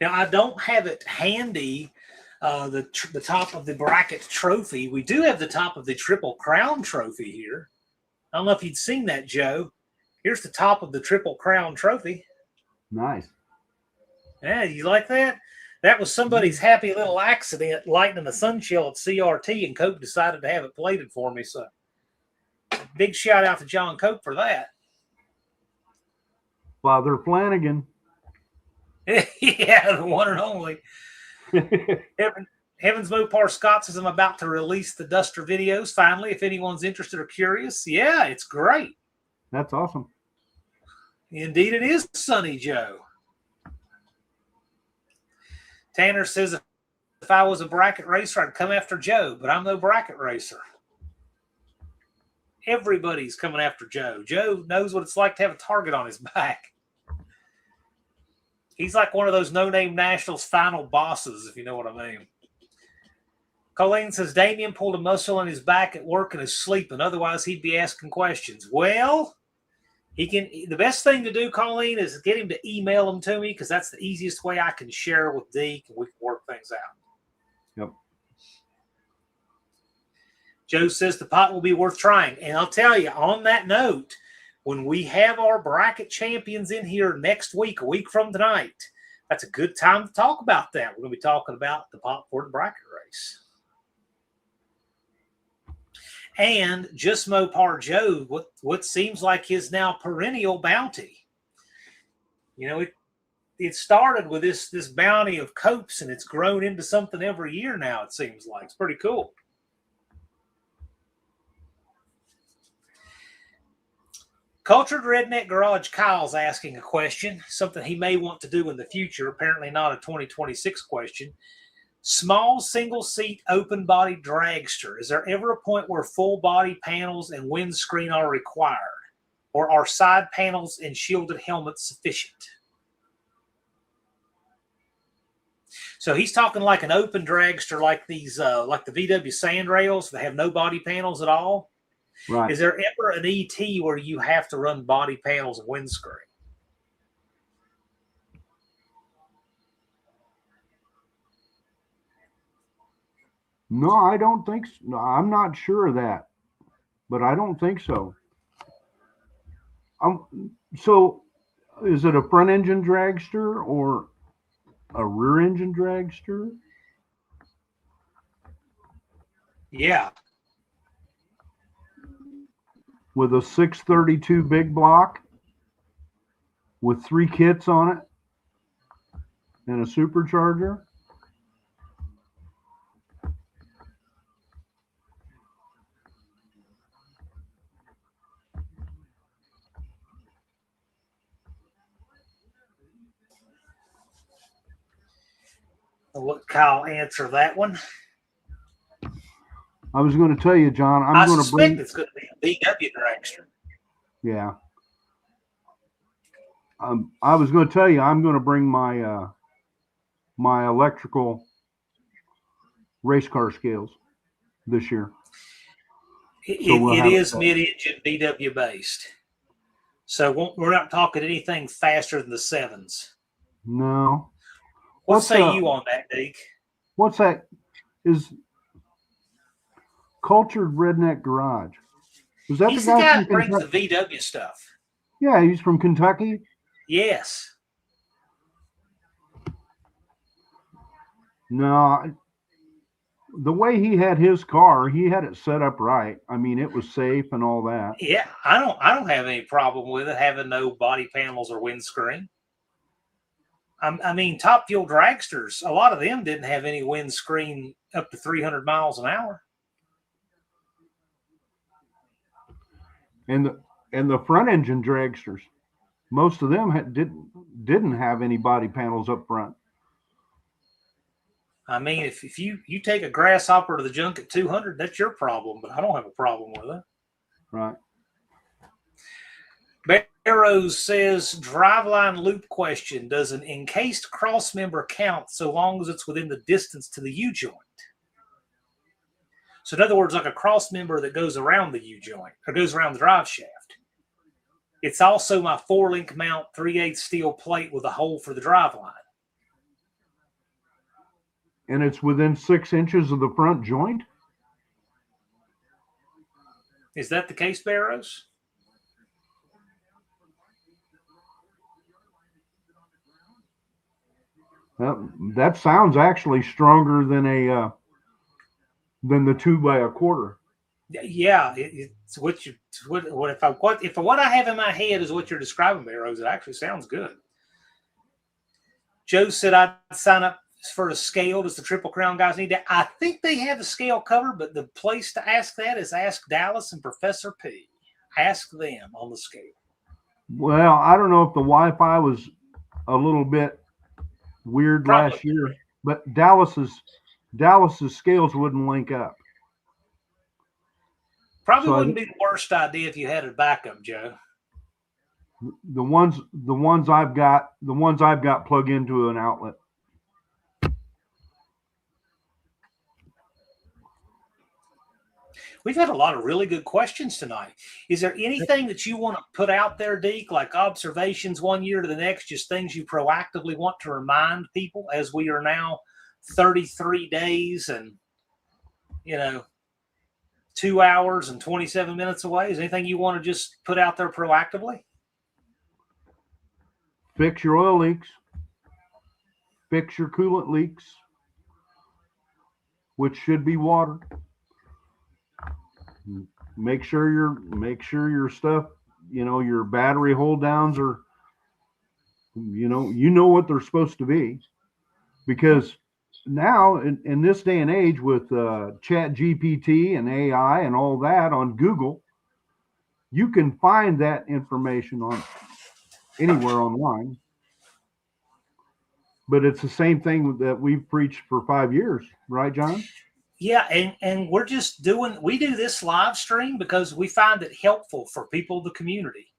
[SPEAKER 1] Now, I don't have it handy, the top of the bracket trophy. We do have the top of the Triple Crown trophy here. I don't know if you'd seen that, Joe. Here's the top of the Triple Crown trophy.
[SPEAKER 2] Nice.
[SPEAKER 1] Yeah, you like that? That was somebody's happy little accident lighting the sunshell at CRT, and Coke decided to have it plated for me. So big shout out to John Coke for that.
[SPEAKER 2] Father Flanagan.
[SPEAKER 1] Yeah, the one and only. Heavens Mopar Scott says I'm about to release the Duster videos finally, if anyone's interested or curious. Yeah, it's great.
[SPEAKER 2] That's awesome.
[SPEAKER 1] Indeed it is, Sonny Joe. Tanner says if I was a bracket racer, I'd come after Joe, but I'm no bracket racer. Everybody's coming after Joe. Joe knows what it's like to have a target on his back. He's like one of those No Name Nationals final bosses, if you know what I mean. Colleen says Damien pulled a muscle in his back at work and is sleeping. Otherwise, he'd be asking questions. Well, he can. The best thing to do, Colleen, is get him to email them to me, because that's the easiest way I can share with Deke and we can work things out.
[SPEAKER 2] Yep.
[SPEAKER 1] Joe says the pot will be worth trying. And I'll tell you, on that note, when we have our bracket champions in here next week, a week from tonight, that's a good time to talk about that. We're going to be talking about the pot for the bracket race. And just Mopar Joe, what seems like his now perennial bounty. You know, it started with this bounty of Copes, and it's grown into something every year now, it seems like. It's pretty cool. Cultured Redneck Garage Kyle's asking a question, something he may want to do in the future, apparently not a 2026 question. Small single-seat open-body dragster. Is there ever a point where full-body panels and windscreen are required? Or are side panels and shielded helmets sufficient? So he's talking like an open dragster, like these, like the VW Sandrails that have no body panels at all.
[SPEAKER 2] Right.
[SPEAKER 1] Is there ever an ET where you have to run body panels and windscreen?
[SPEAKER 2] No, I don't think so. No, I'm not sure of that, but I don't think so. So is it a front engine dragster or a rear engine dragster?
[SPEAKER 1] Yeah.
[SPEAKER 2] With a 632 big block with 3 kits on it and a supercharger.
[SPEAKER 1] I'll let Kyle answer that one.
[SPEAKER 2] I was going to tell you, John,
[SPEAKER 1] I suspect it's going to be a VW dragster.
[SPEAKER 2] Yeah. I was going to tell you, I'm going to bring my my electrical race car scales this year.
[SPEAKER 1] It is mid-engine VW based. So we're not talking anything faster than the 7s.
[SPEAKER 2] No.
[SPEAKER 1] What say you on that, Deke?
[SPEAKER 2] What's that? Is Cultured Redneck Garage? Is that
[SPEAKER 1] He's the guy that brings the VW stuff.
[SPEAKER 2] Yeah, he's from Kentucky.
[SPEAKER 1] Yes.
[SPEAKER 2] No, the way he had his car, he had it set up right. I mean, it was safe and all that.
[SPEAKER 1] Yeah, I don't have any problem with it having no body panels or windscreen. I mean, Top Fuel dragsters, a lot of them didn't have any windscreen up to 300 miles an hour.
[SPEAKER 2] And the front engine dragsters, most of them didn't have any body panels up front.
[SPEAKER 1] I mean, if you take a grasshopper to the junk at 200, that's your problem, but I don't have a problem with it.
[SPEAKER 2] Right.
[SPEAKER 1] Barrows says, driveline loop question. Does an encased cross member count so long as it's within the distance to the U-joint? So in other words, like a cross member that goes around the U-joint or goes around the drive shaft. It's also my 4-link mount 3/8 steel plate with a hole for the driveline.
[SPEAKER 2] And it's within 6 inches of the front joint?
[SPEAKER 1] Is that the case, Barrows?
[SPEAKER 2] That sounds actually stronger than the 2 by 1/4.
[SPEAKER 1] Yeah, it's what I have in my head is what you're describing, Barrows. It actually sounds good. Joe said I'd sign up for a scale. Does the Triple Crown guys need that? I think they have a scale covered, but the place to ask that is ask Dallas and Professor P. Ask them on the scale.
[SPEAKER 2] Well, I don't know if the Wi-Fi was a little bit weird last year, but Dallas's scales wouldn't link up.
[SPEAKER 1] Probably wouldn't be the worst idea if you had a backup, Joe.
[SPEAKER 2] The ones I've got plug into an outlet.
[SPEAKER 1] We've had a lot of really good questions tonight. Is there anything that you want to put out there, Deke, like observations one year to the next, just things you proactively want to remind people as we are now 33 days and, 2 hours and 27 minutes away? Is there anything you want to just put out there proactively?
[SPEAKER 2] Fix your oil leaks. Fix your coolant leaks, which should be water. Make sure your stuff, your battery hold downs are, what they're supposed to be, because now in this day and age with Chat GPT and AI and all that on Google, you can find that information on anywhere online. But it's the same thing that we've preached for 5 years, right, John?
[SPEAKER 1] Yeah, and we do this live stream because we find it helpful for people in the community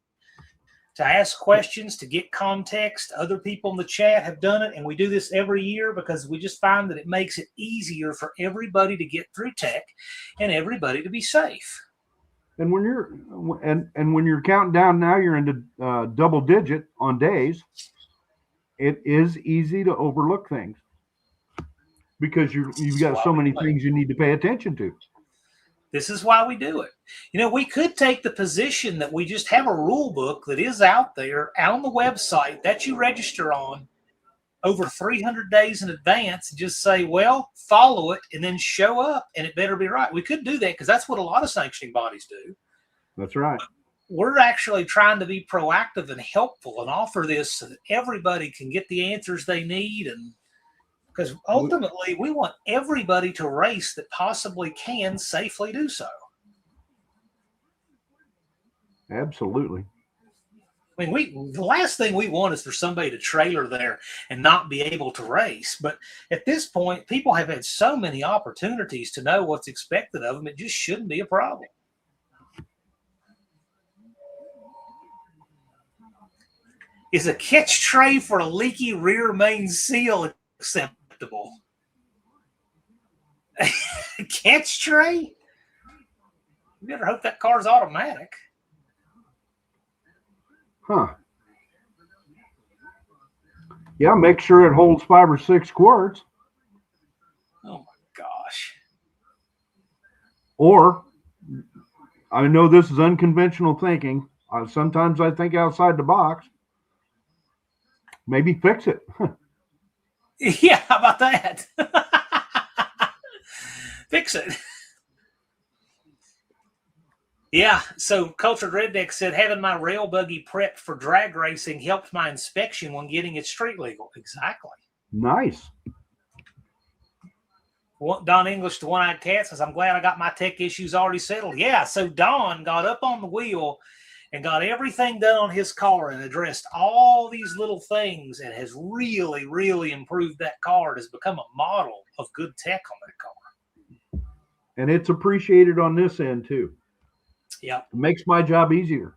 [SPEAKER 1] to ask questions, to get context. Other people in the chat have done it, and we do this every year because we just find that it makes it easier for everybody to get through tech and everybody to be safe.
[SPEAKER 2] And when you're counting down now, you're into double digit on days. It is easy to overlook things, because you've got so many things you need to pay attention to.
[SPEAKER 1] This is why we do it. We could take the position that we just have a rule book that is out there on the website that you register on over 300 days in advance and just say, well, follow it and then show up, and it better be right. We could do that because that's what a lot of sanctioning bodies do.
[SPEAKER 2] That's right.
[SPEAKER 1] But we're actually trying to be proactive and helpful and offer this so that everybody can get the answers they need, and because ultimately we want everybody to race that possibly can safely do so.
[SPEAKER 2] Absolutely.
[SPEAKER 1] I mean, the last thing we want is for somebody to trailer there and not be able to race. But at this point, people have had so many opportunities to know what's expected of them, it just shouldn't be a problem. Is a catch tray for a leaky rear main seal acceptable? Catch tray? You better hope that car's automatic.
[SPEAKER 2] Huh. Yeah, make sure it holds 5 or 6 quarts.
[SPEAKER 1] Oh my gosh.
[SPEAKER 2] Or, I know this is unconventional thinking. Sometimes I think outside the box. Maybe fix it.
[SPEAKER 1] Yeah, how about that? Fix it. Yeah, so Cultured Redneck said having my rail buggy prepped for drag racing helped my inspection when getting it street legal. Exactly.
[SPEAKER 2] Nice.
[SPEAKER 1] Don English, the One-Eyed Cat, says, I'm glad I got my tech issues already settled. Yeah, so Don got up on the wheel and got everything done on his car and addressed all these little things and has really, really improved that car. It has become a model of good tech on that car.
[SPEAKER 2] And it's appreciated on this end, too.
[SPEAKER 1] Yep.
[SPEAKER 2] It makes my job easier.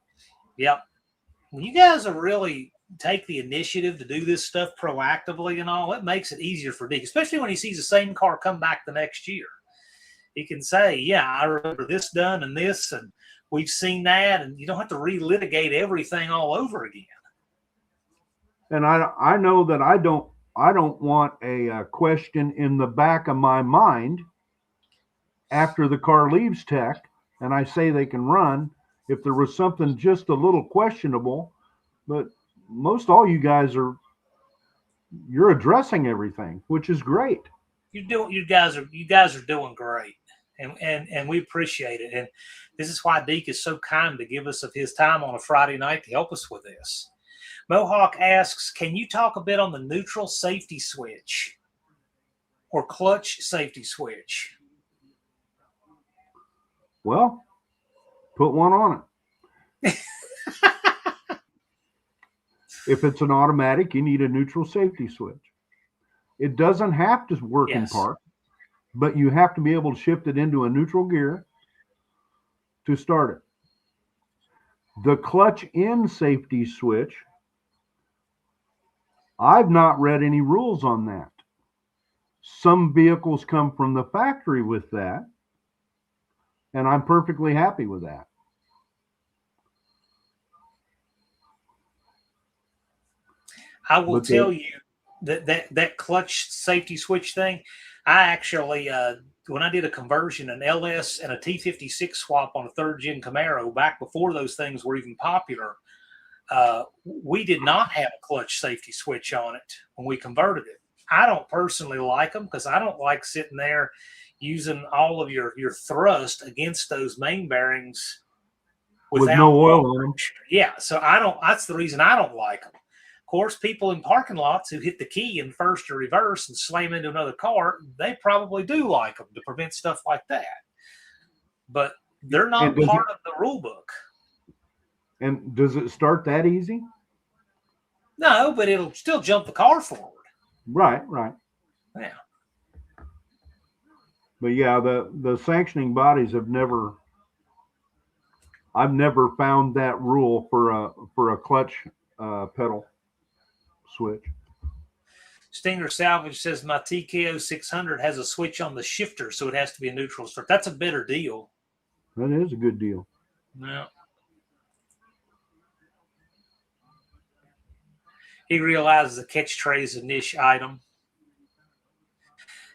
[SPEAKER 1] Yep. You guys are really take the initiative to do this stuff proactively and all. It makes it easier for Deke, especially when he sees the same car come back the next year. He can say, yeah, I remember this done and this, and we've seen that, and you don't have to relitigate everything all over again.
[SPEAKER 2] And I know that I don't want a question in the back of my mind after the car leaves tech and I say they can run if there was something just a little questionable. But most all you guys you're addressing everything, which is great.
[SPEAKER 1] You guys are doing great. And we appreciate it. And this is why Deke is so kind to give us of his time on a Friday night to help us with this. Mohawk asks, can you talk a bit on the neutral safety switch or clutch safety switch?
[SPEAKER 2] Well, put one on it. If it's an automatic, you need a neutral safety switch. It doesn't have to work in park, but you have to be able to shift it into a neutral gear to start it. The clutch in safety switch, I've not read any rules on that. Some vehicles come from the factory with that, and I'm perfectly happy with that.
[SPEAKER 1] I will tell you that clutch safety switch thing, I actually, when I did a conversion, an LS and a T56 swap on a third-gen Camaro, back before those things were even popular, we did not have a clutch safety switch on it when we converted it. I don't personally like them because I don't like sitting there using all of your thrust against those main bearings
[SPEAKER 2] with no oil on them.
[SPEAKER 1] Yeah, so that's the reason I don't like them. Of course, people in parking lots who hit the key in first or reverse and slam into another car, they probably do like them to prevent stuff like that. But they're not part of the rule book.
[SPEAKER 2] And does it start that easy?
[SPEAKER 1] No, but it'll still jump the car forward.
[SPEAKER 2] Right.
[SPEAKER 1] Yeah.
[SPEAKER 2] But yeah, the sanctioning bodies I've never found that rule for a clutch pedal switch.
[SPEAKER 1] Stinger Salvage says my TKO 600 has a switch on the shifter, so it has to be a neutral start. That's a better deal.
[SPEAKER 2] That is a good deal.
[SPEAKER 1] Yeah. He realizes the catch tray is a niche item.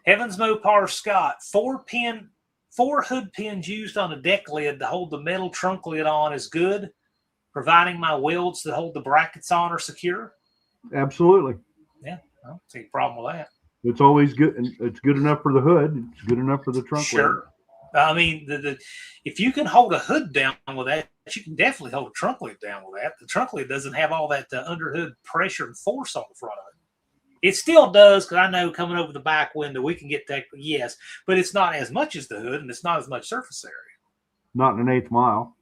[SPEAKER 1] Heavens Mopar Scott, 4 hood pins used on a deck lid to hold the metal trunk lid on is good, providing my welds that hold the brackets on are secure.
[SPEAKER 2] Absolutely.
[SPEAKER 1] Yeah, I don't see a problem with that.
[SPEAKER 2] It's always good. It's good enough for the hood. It's good enough for the trunk.
[SPEAKER 1] Sure. Lid. I mean, if you can hold a hood down with that, you can definitely hold a trunk lid down with that. The trunk lid doesn't have all that underhood pressure and force on the front of it. It still does, because I know coming over the back window, we can get that, yes, but it's not as much as the hood, and it's not as much surface area.
[SPEAKER 2] Not in an eighth mile.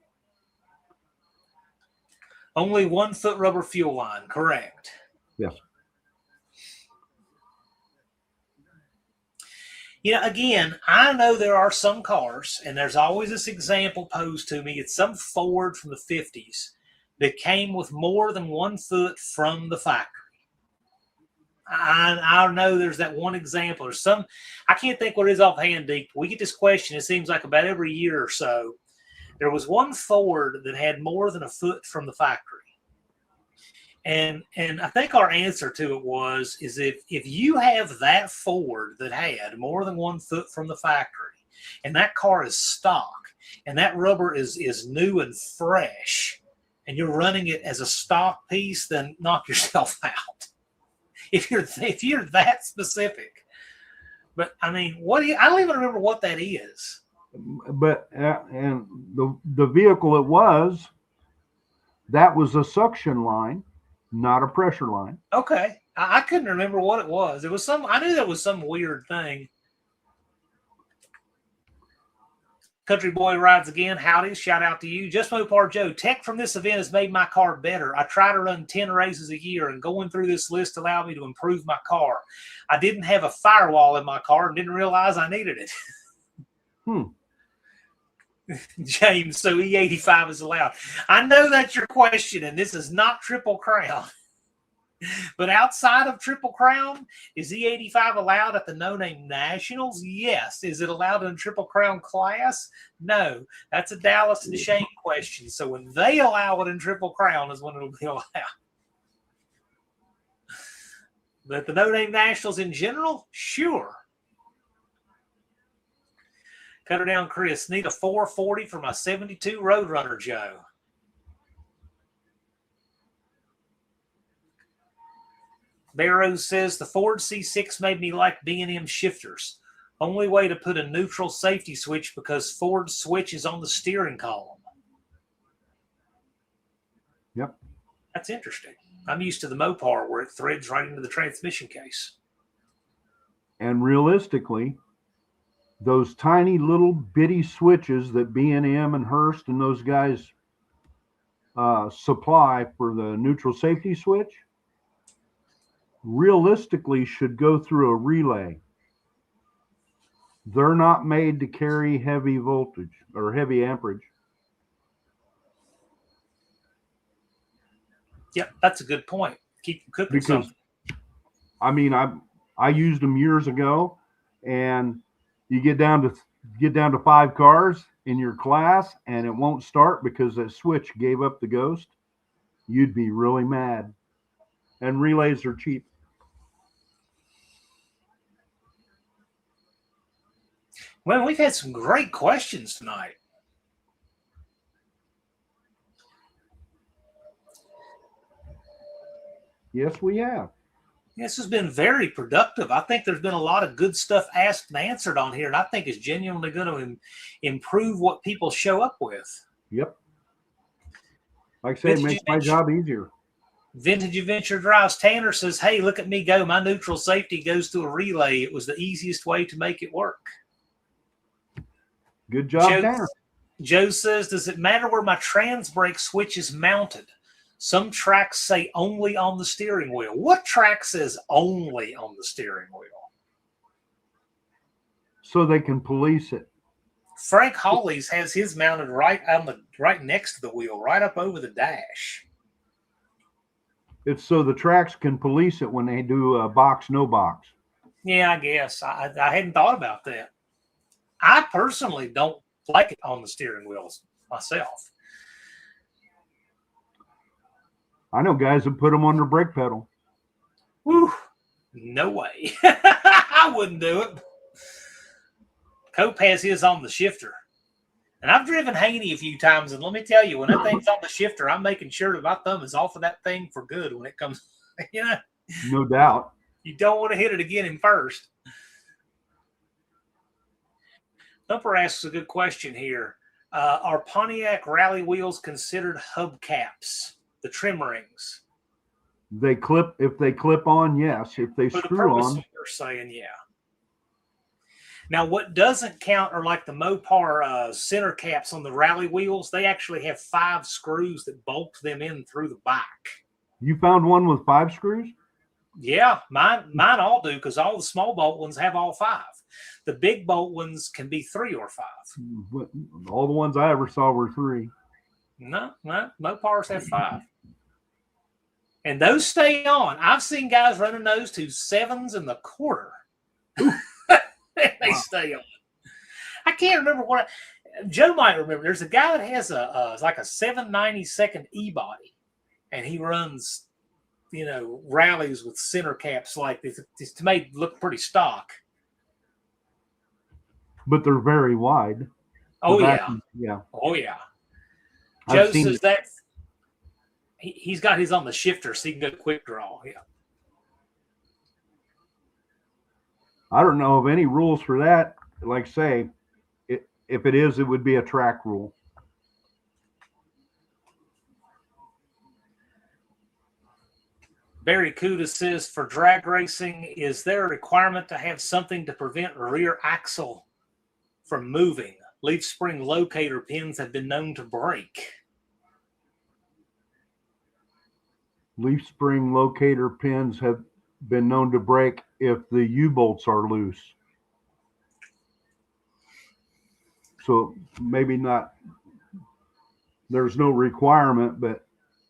[SPEAKER 1] Only 1 foot rubber fuel line, correct?
[SPEAKER 2] Yes.
[SPEAKER 1] You know, again, I know there are some cars, and there's always this example posed to me. It's some Ford from the 50s that came with more than 1 foot from the factory. I know there's that one example. There's some, I can't think what it is offhand, Deke. We get this question, it seems like about every year or so. There was one Ford that had more than 1 foot from the factory. And I think our answer to it is if you have that Ford that had more than 1 foot from the factory, and that car is stock, and that rubber is new and fresh, and you're running it as a stock piece, then knock yourself out. If you're that specific. But I mean, I don't even remember what that is.
[SPEAKER 2] but and the vehicle that was a suction line, not a pressure line.
[SPEAKER 1] Okay. I couldn't remember what it was. It was I knew there was some weird thing. Country Boy Rides Again. Howdy. Shout out to you. Just Mopar Joe. Tech from this event has made my car better. I try to run 10 races a year, and going through this list allowed me to improve my car. I didn't have a firewall in my car and didn't realize I needed it. James, so E85 is allowed. I know that's your question, and this is not Triple Crown. But outside of Triple Crown, is E85 allowed at the No Name Nationals? Yes. Is it allowed in Triple Crown class? No. That's a Dallas and Shane question. So when they allow it in Triple Crown is when it'll be allowed. But the No Name Nationals in general? Sure. Cut her down, Chris. Need a 440 for my 72 Roadrunner, Joe. Barrows says the Ford C6 made me like B&M shifters. Only way to put a neutral safety switch because Ford's switch is on the steering column.
[SPEAKER 2] Yep.
[SPEAKER 1] That's interesting. I'm used to the Mopar where it threads right into the transmission case.
[SPEAKER 2] And realistically, those tiny little bitty switches that B&M and Hurst and those guys supply for the neutral safety switch realistically should go through a relay. They're not made to carry heavy voltage or heavy amperage.
[SPEAKER 1] Yep, that's a good point. Keep them cooking.
[SPEAKER 2] Because
[SPEAKER 1] something.
[SPEAKER 2] I mean, I used them years ago, and you get down to 5 cars in your class and it won't start because that switch gave up the ghost. You'd be really mad. And relays are cheap.
[SPEAKER 1] Well, we've had some great questions tonight.
[SPEAKER 2] Yes, we have.
[SPEAKER 1] This has been very productive. I think there's been a lot of good stuff asked and answered on here, and I think it's genuinely going to improve what people show up with.
[SPEAKER 2] Yep. Like I say, it makes my job easier.
[SPEAKER 1] Vintage Adventure Drives. Tanner says, hey, look at me go. My neutral safety goes through a relay. It was the easiest way to make it work.
[SPEAKER 2] Good job, Tanner.
[SPEAKER 1] Joe says, does it matter where my trans brake switch is mounted? Some tracks say only on the steering wheel. What track says only on the steering wheel?
[SPEAKER 2] So they can police it.
[SPEAKER 1] Frank Hawley's has his mounted right next to the wheel, right up over the dash.
[SPEAKER 2] It's so the tracks can police it when they do a box, no box.
[SPEAKER 1] Yeah, I guess. I hadn't thought about that. I personally don't like it on the steering wheels myself.
[SPEAKER 2] I know guys that put them on their brake pedal.
[SPEAKER 1] Whew. No way. I wouldn't do it. Cope has his on the shifter. And I've driven Haney a few times, and let me tell you, when that thing's on the shifter, I'm making sure that my thumb is off of that thing for good when it comes, you know.
[SPEAKER 2] No doubt.
[SPEAKER 1] You don't want to hit it again in first. Thumper asks a good question here. Are Pontiac rally wheels considered hubcaps, the trim rings?
[SPEAKER 2] They clip, if they clip on, yes. If they screw on.
[SPEAKER 1] They're saying, yeah. Now, what doesn't count are like the Mopar center caps on the rally wheels. They actually have 5 screws that bolt them in through the back.
[SPEAKER 2] You found one with 5 screws?
[SPEAKER 1] Yeah, mine all do, because all the small bolt ones have all 5. The big bolt ones can be 3 or 5.
[SPEAKER 2] All the ones I ever saw were 3.
[SPEAKER 1] No, Mopars have 5. And those stay on. I've seen guys running those to 7s and 1/4. They stay on. I can't remember what Joe might remember. There's a guy that has like a 792nd E-body, and he runs, rallies with center caps like this. It's to make it look pretty stock.
[SPEAKER 2] But they're very wide.
[SPEAKER 1] Oh, yeah.
[SPEAKER 2] Yeah.
[SPEAKER 1] Oh, yeah. Joe says that he's got his on the shifter so he can go quick draw. Yeah. I
[SPEAKER 2] don't know of any rules for that. Like say, If it is, it would be a track rule.
[SPEAKER 1] Barry Cuda says, for drag racing, is there a requirement to have something to prevent rear axle from moving? Leaf spring locator pins have been known to break.
[SPEAKER 2] Leaf spring locator pins have been known to break if the U-bolts are loose. So maybe not, there's no requirement, but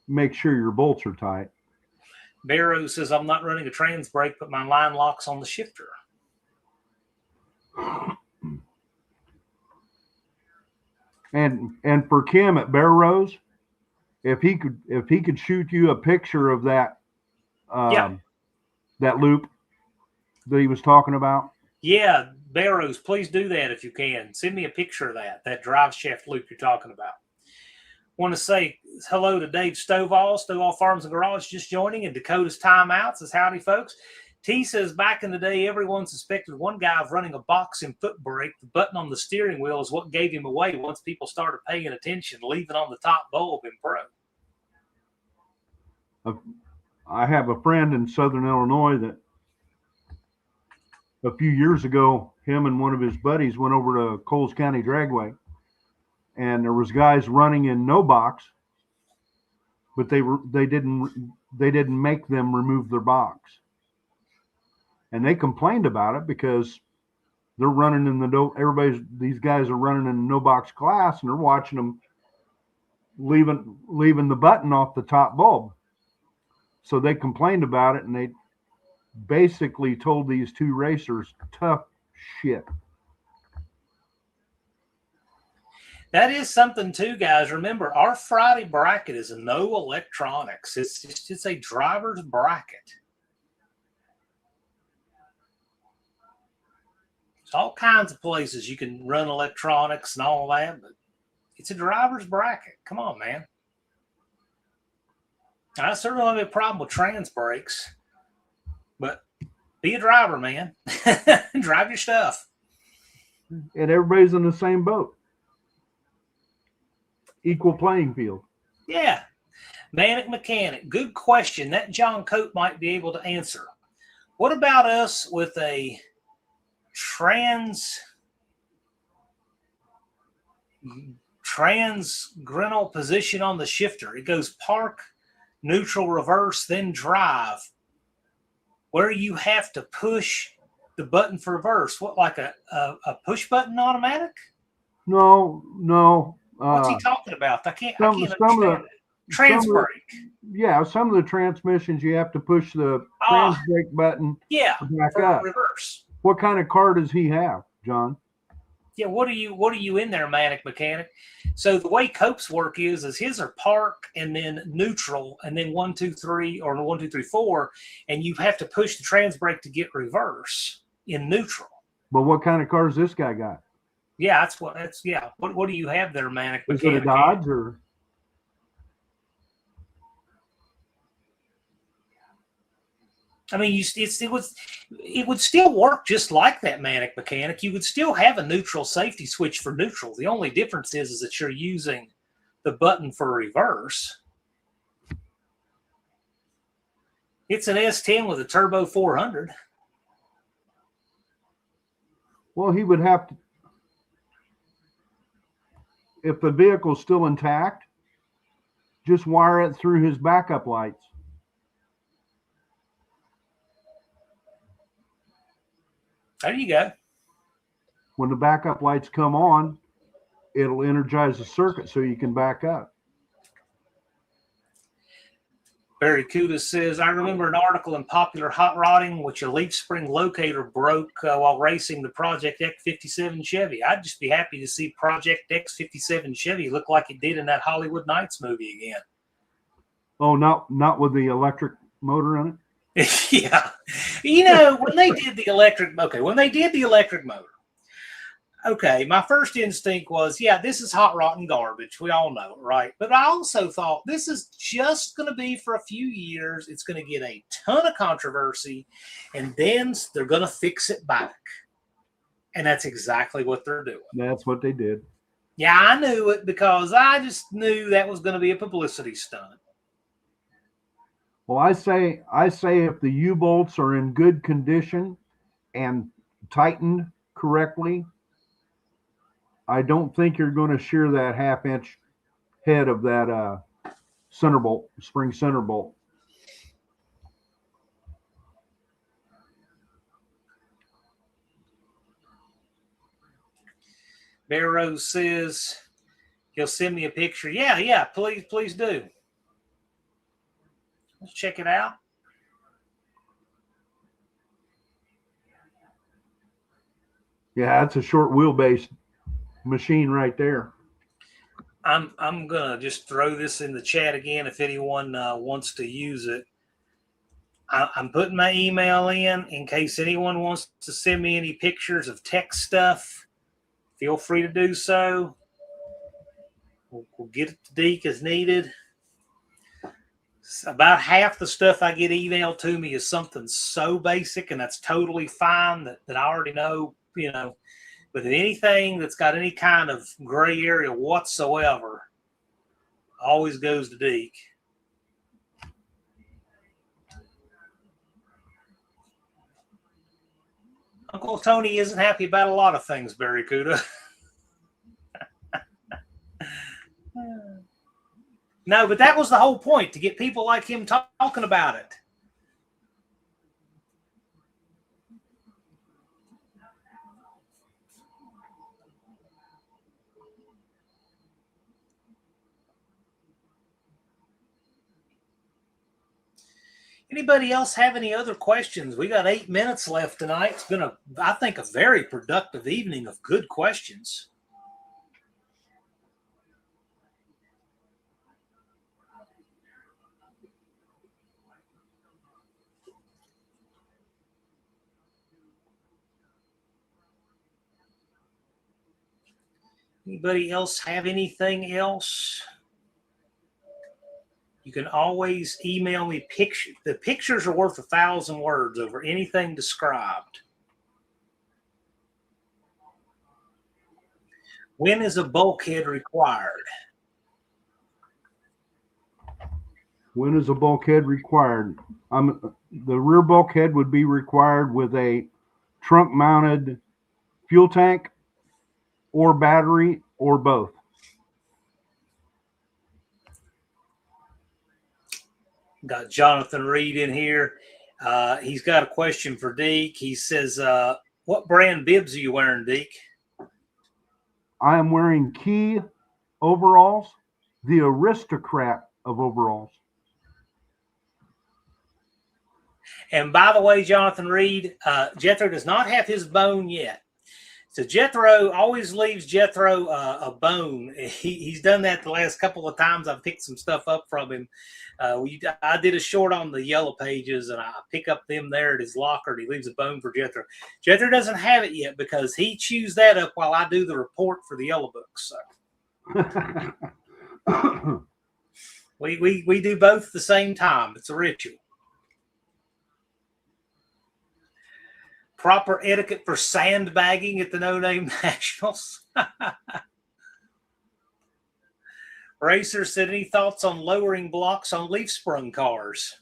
[SPEAKER 2] make sure your bolts are tight.
[SPEAKER 1] Barrow says, I'm not running a trans brake, but my line locks on the shifter.
[SPEAKER 2] And for Kim at Bear Rose, if he could shoot you a picture of that that loop that he was talking about.
[SPEAKER 1] Yeah, Barrows, please do that if you can. Send me a picture of that drive shaft loop you're talking about. Want to say hello to Dave Stovall Farms and Garage just joining, and Dakota's Timeout says, howdy, folks. T says, back in the day, everyone suspected one guy of running a box and foot brake. The button on the steering wheel is what gave him away once people started paying attention, leaving on the top bulb in pro.
[SPEAKER 2] I have a friend in Southern Illinois that a few years ago, him and one of his buddies went over to Coles County Dragway, and there was guys running in no box, but they didn't make them remove their box. And they complained about it because they're running in these guys are running in the no box class, and they're watching them leaving the button off the top bulb. So they complained about it, and they basically told these two racers, tough shit.
[SPEAKER 1] That is something too, guys. Remember, our Friday bracket is no electronics. It's a driver's bracket. All kinds of places you can run electronics and all that, but it's a driver's bracket. Come on, man. I certainly don't have a problem with trans brakes, but be a driver, man. Drive your stuff.
[SPEAKER 2] And everybody's in the same boat. Equal playing field.
[SPEAKER 1] Yeah. Manic Mechanic, good question. That John Coate might be able to answer. What about us with a transgrinal position on the shifter? It goes park, neutral, reverse, then drive, where you have to push the button for reverse. What, like a push button automatic?
[SPEAKER 2] No.
[SPEAKER 1] What's he talking about? I can't understand it. Trans brake.
[SPEAKER 2] Yeah, some of the transmissions you have to push the trans brake button.
[SPEAKER 1] Yeah,
[SPEAKER 2] back up.
[SPEAKER 1] Reverse.
[SPEAKER 2] What kind of car does he have, John?
[SPEAKER 1] Yeah, what are you in there, Manic Mechanic? So the way Cope's work is his are park and then neutral and then 1, 2, 3 or 1, 2, 3, 4, and you have to push the trans brake to get reverse in neutral.
[SPEAKER 2] But what kind of car does this guy got?
[SPEAKER 1] Yeah, What do you have there, Manic Mechanic?
[SPEAKER 2] Is it a Dodge or?
[SPEAKER 1] I mean, it would still work just like that, Manic Mechanic. You would still have a neutral safety switch for neutral. The only difference is that you're using the button for reverse. It's an S10 with a turbo 400.
[SPEAKER 2] Well, he would have to, if the vehicle's still intact, just wire it through his backup lights.
[SPEAKER 1] There you go.
[SPEAKER 2] When the backup lights come on, it'll energize the circuit so you can back up.
[SPEAKER 1] Barry Kuda says, I remember an article in Popular Hot Rodding which a leaf spring locator broke while racing the Project X57 Chevy. I'd just be happy to see Project X57 Chevy look like it did in that Hollywood Nights movie again.
[SPEAKER 2] Oh, not with the electric motor in it?
[SPEAKER 1] Yeah. When they did the electric motor, okay, my first instinct was, this is hot, rotten garbage. We all know it, right? But I also thought this is just going to be for a few years. It's going to get a ton of controversy, and then they're going to fix it back. And that's exactly what they're doing.
[SPEAKER 2] That's what they did.
[SPEAKER 1] Yeah, I knew it because I just knew that was going to be a publicity stunt.
[SPEAKER 2] Well, I say if the U-bolts are in good condition and tightened correctly, I don't think you're going to shear that half-inch head of that center bolt, spring center bolt.
[SPEAKER 1] Bear Rose says he'll send me a picture. Yeah, please do. Let's check it out.
[SPEAKER 2] Yeah, that's a short wheelbase machine right there.
[SPEAKER 1] I'm gonna just throw this in the chat again if anyone wants to use it. I'm putting my email in case anyone wants to send me any pictures of tech stuff. Feel free to do so. We'll get it to Deke as needed. About half the stuff I get emailed to me is something so basic, and that's totally fine that I already know, you know. But anything that's got any kind of gray area whatsoever always goes to Deke. Uncle Tony isn't happy about a lot of things, Barracuda. No, but that was the whole point, to get people like him talking about it. Anybody else have any other questions? We got 8 minutes left tonight. It's been, I think, a very productive evening of good questions. Anybody else have anything else? You can always email me pictures. The pictures are worth 1,000 words over anything described. When is a bulkhead required?
[SPEAKER 2] When is a bulkhead required? The rear bulkhead would be required with a trunk-mounted fuel tank or battery or both.
[SPEAKER 1] Got Jonathan Reed in here. He's got a question for Deke. He says, what brand bibs are you wearing, Deke?
[SPEAKER 2] I am wearing Key overalls, the aristocrat of overalls.
[SPEAKER 1] And by the way, Jonathan Reed, Jethro does not have his bone yet. So Jethro always leaves Jethro a bone. He's done that the last couple of times. I've picked some stuff up from him. I did a short on the Yellow Pages, and I pick up them there at his locker, and he leaves a bone for Jethro. Jethro doesn't have it yet because he chews that up while I do the report for the Yellow Books. So we do both at the same time. It's a ritual. Proper etiquette for sandbagging at the No Name Nationals. Racer said, any thoughts on lowering blocks on leaf sprung cars?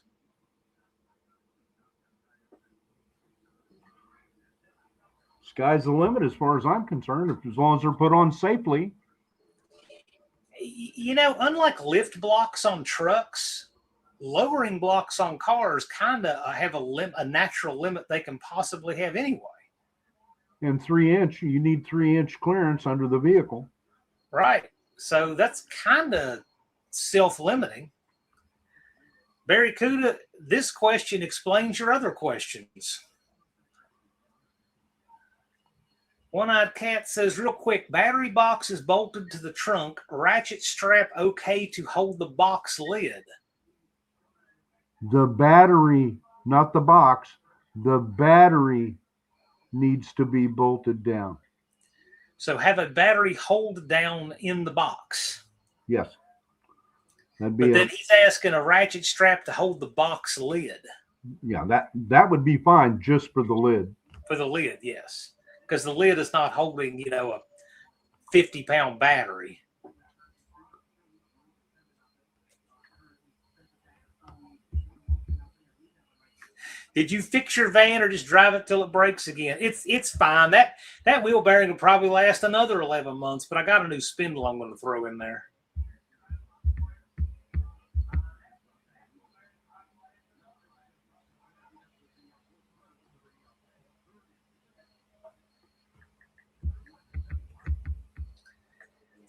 [SPEAKER 2] Sky's the limit as far as I'm concerned, as long as they're put on safely.
[SPEAKER 1] You know, unlike lift blocks on trucks, lowering blocks on cars kind of have a natural limit they can possibly have anyway.
[SPEAKER 2] And 3-inch, you need 3-inch clearance under the vehicle.
[SPEAKER 1] Right. So that's kind of self-limiting. Barracuda, this question explains your other questions. One-Eyed Cat says, real quick, battery box is bolted to the trunk, ratchet strap okay to hold the box lid?
[SPEAKER 2] The battery, not the box, the battery needs to be bolted down.
[SPEAKER 1] So have a battery hold down in the box?
[SPEAKER 2] Yes.
[SPEAKER 1] But then he's asking a ratchet strap to hold the box lid.
[SPEAKER 2] Yeah, that would be fine just for the lid.
[SPEAKER 1] For the lid, yes. because the lid is not holding, a 50-pound battery. Did you fix your van or just drive it till it breaks again? It's fine. That wheel bearing will probably last another 11 months, but I got a new spindle I'm going to throw in there.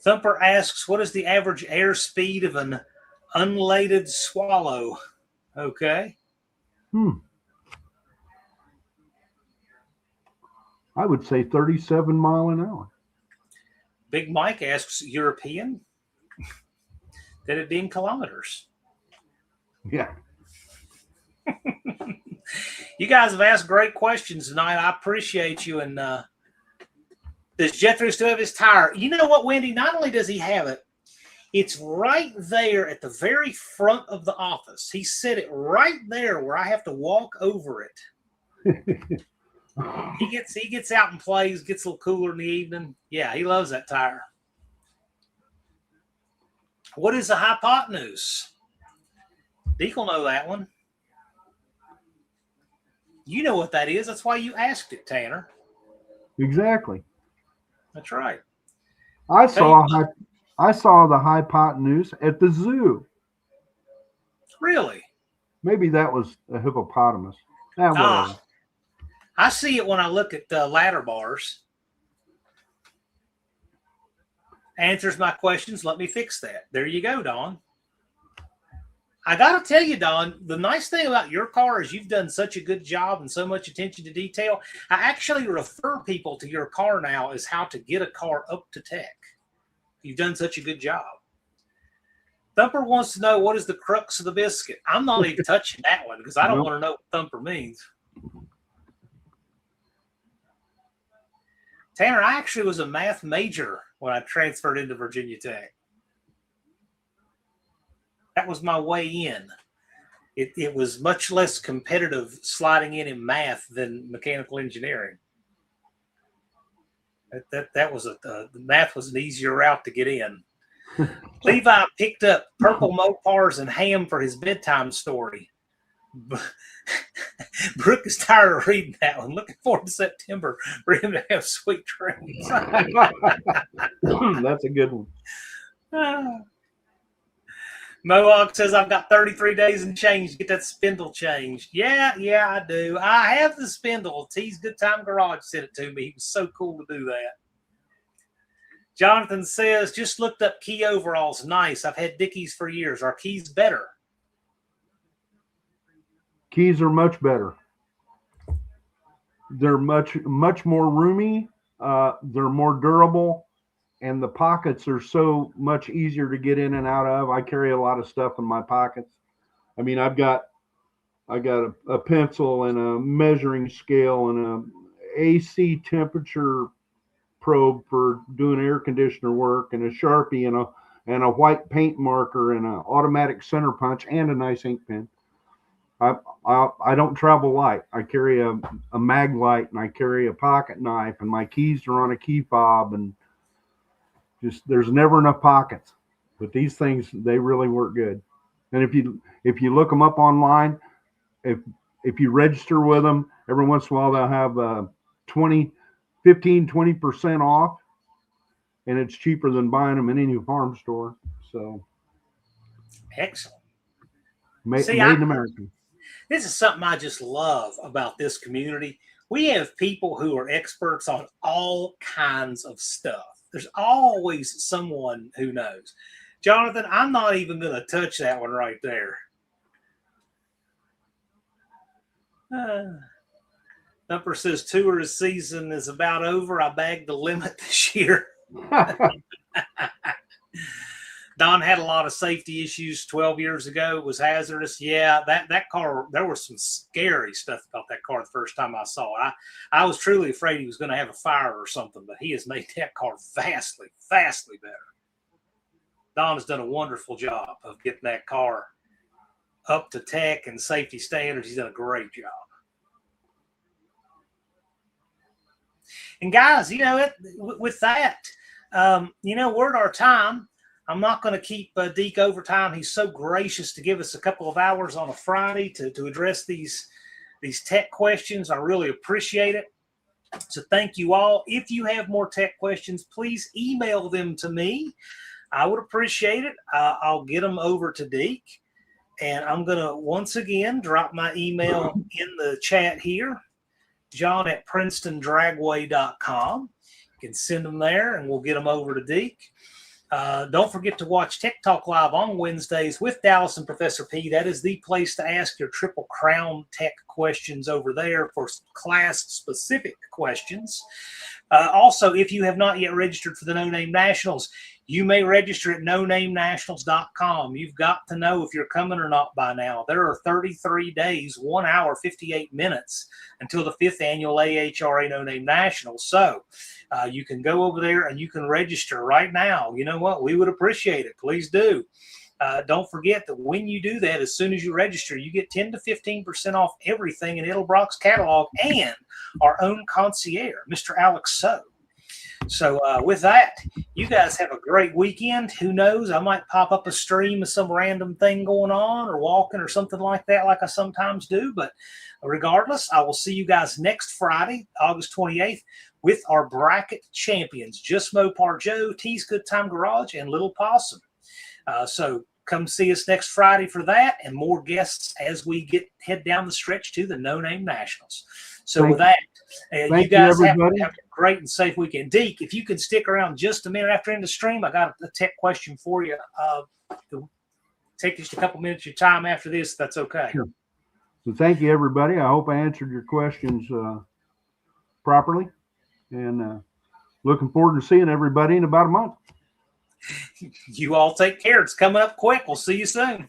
[SPEAKER 1] Thumper asks, what is the average airspeed of an unladed swallow? Okay.
[SPEAKER 2] I would say 37 mile an hour.
[SPEAKER 1] Big Mike asks, European? That it be in kilometers?
[SPEAKER 2] Yeah.
[SPEAKER 1] You guys have asked great questions tonight. I appreciate you. And does Jethro still have his tire? You know what, Wendy? Not only does he have it, it's right there at the very front of the office. He set it right there where I have to walk over it. He gets out and plays, gets a little cooler in the evening. Yeah, he loves that tire. What is a hypotenuse? Deke will know that one. You know what that is. That's why you asked it, Tanner.
[SPEAKER 2] Exactly.
[SPEAKER 1] That's right.
[SPEAKER 2] I saw the hypotenuse at the zoo.
[SPEAKER 1] Really?
[SPEAKER 2] Maybe that was a hippopotamus. Whatever.
[SPEAKER 1] I see it when I look at the ladder bars. Answers my questions. Let me fix that. There you go, Don. I got to tell you, Don, the nice thing about your car is you've done such a good job and so much attention to detail. I actually refer people to your car now as how to get a car up to tech. You've done such a good job. Thumper wants to know, what is the crux of the biscuit? I'm not even touching that one because I don't want to know what Thumper means. Tanner, I actually was a math major when I transferred into Virginia Tech. That was my way in. It was much less competitive sliding in math than mechanical engineering. That was math was an easier route to get in. Levi picked up purple Mopars and ham for his bedtime story. Brooke is tired of reading that one. Looking forward to September for him to have sweet dreams.
[SPEAKER 2] That's a good one.
[SPEAKER 1] Mohawk says, I've got 33 days and change to get that spindle changed. Yeah, I do. I have the spindle. T's Good Time Garage sent it to me. He was so cool to do that. Jonathan says, just looked up key overalls. Nice. I've had Dickies for years. Are keys better?
[SPEAKER 2] Keys are much better. They're much more roomy. They're more durable. And the pockets are so much easier to get in and out of. I carry a lot of stuff in my pockets. I mean, I got a pencil and a measuring scale and a AC temperature probe for doing air conditioner work and a Sharpie and a white paint marker and an automatic center punch and a nice ink pen. I don't travel light. I carry a mag light and I carry a pocket knife and my keys are on a key fob and just there's never enough pockets, but these things, they really work good. And if you look them up online, if you register with them, every once in a while they'll have 15-20% off, and it's cheaper than buying them in any farm store. So
[SPEAKER 1] excellent.
[SPEAKER 2] Made in America.
[SPEAKER 1] This is something I just love about this community. We have people who are experts on all kinds of stuff. There's always someone who knows. Jonathan, I'm not even going to touch that one right there. Thumper says tourist season is about over. I bagged the limit this year. Don had a lot of safety issues 12 years ago. It was hazardous. Yeah, that car, there was some scary stuff about that car the first time I saw it. I was truly afraid he was going to have a fire or something, but he has made that car vastly, vastly better. Don has done a wonderful job of getting that car up to tech and safety standards. He's done a great job. And guys, with that, we're at our time. I'm not going to keep Deke overtime. He's so gracious to give us a couple of hours on a Friday to address these tech questions. I really appreciate it. So thank you all. If you have more tech questions, please email them to me. I would appreciate it. I'll get them over to Deke. And I'm going to once again drop my email in the chat here, john@princetondragway.com. You can send them there and we'll get them over to Deke. Don't forget to watch Tech Talk Live on Wednesdays with Dallas and Professor P. That is the place to ask your Triple Crown tech questions over there for class-specific questions. Also, if you have not yet registered for the No Name Nationals, you may register at nonamenationals.com. You've got to know if you're coming or not by now. There are 33 days, 1 hour, 58 minutes until the 5th annual AHRA No Name Nationals. So you can go over there and you can register right now. You know what? We would appreciate it. Please do. Don't forget that when you do that, as soon as you register, you get 10 to 15% off everything in Edelbrock's catalog and our own concierge, Mr. Alex So. So with that, you guys have a great weekend. Who knows? I might pop up a stream of some random thing going on or walking or something like that, like I sometimes do. But regardless, I will see you guys next Friday, August 28th, with our bracket champions, Just Mopar Joe, T's Good Time Garage, and Little Possum. So come see us next Friday for that and more guests as we head down the stretch to the No Name Nationals. So with that, you guys have a great and safe weekend. Deke, if you can stick around just a minute after end of the stream, I got a tech question for you. Take just a couple minutes of your time after this. That's okay.
[SPEAKER 2] Sure. So thank you, everybody. I hope I answered your questions properly. And looking forward to seeing everybody in about a month.
[SPEAKER 1] You all take care. It's coming up quick. We'll see you soon.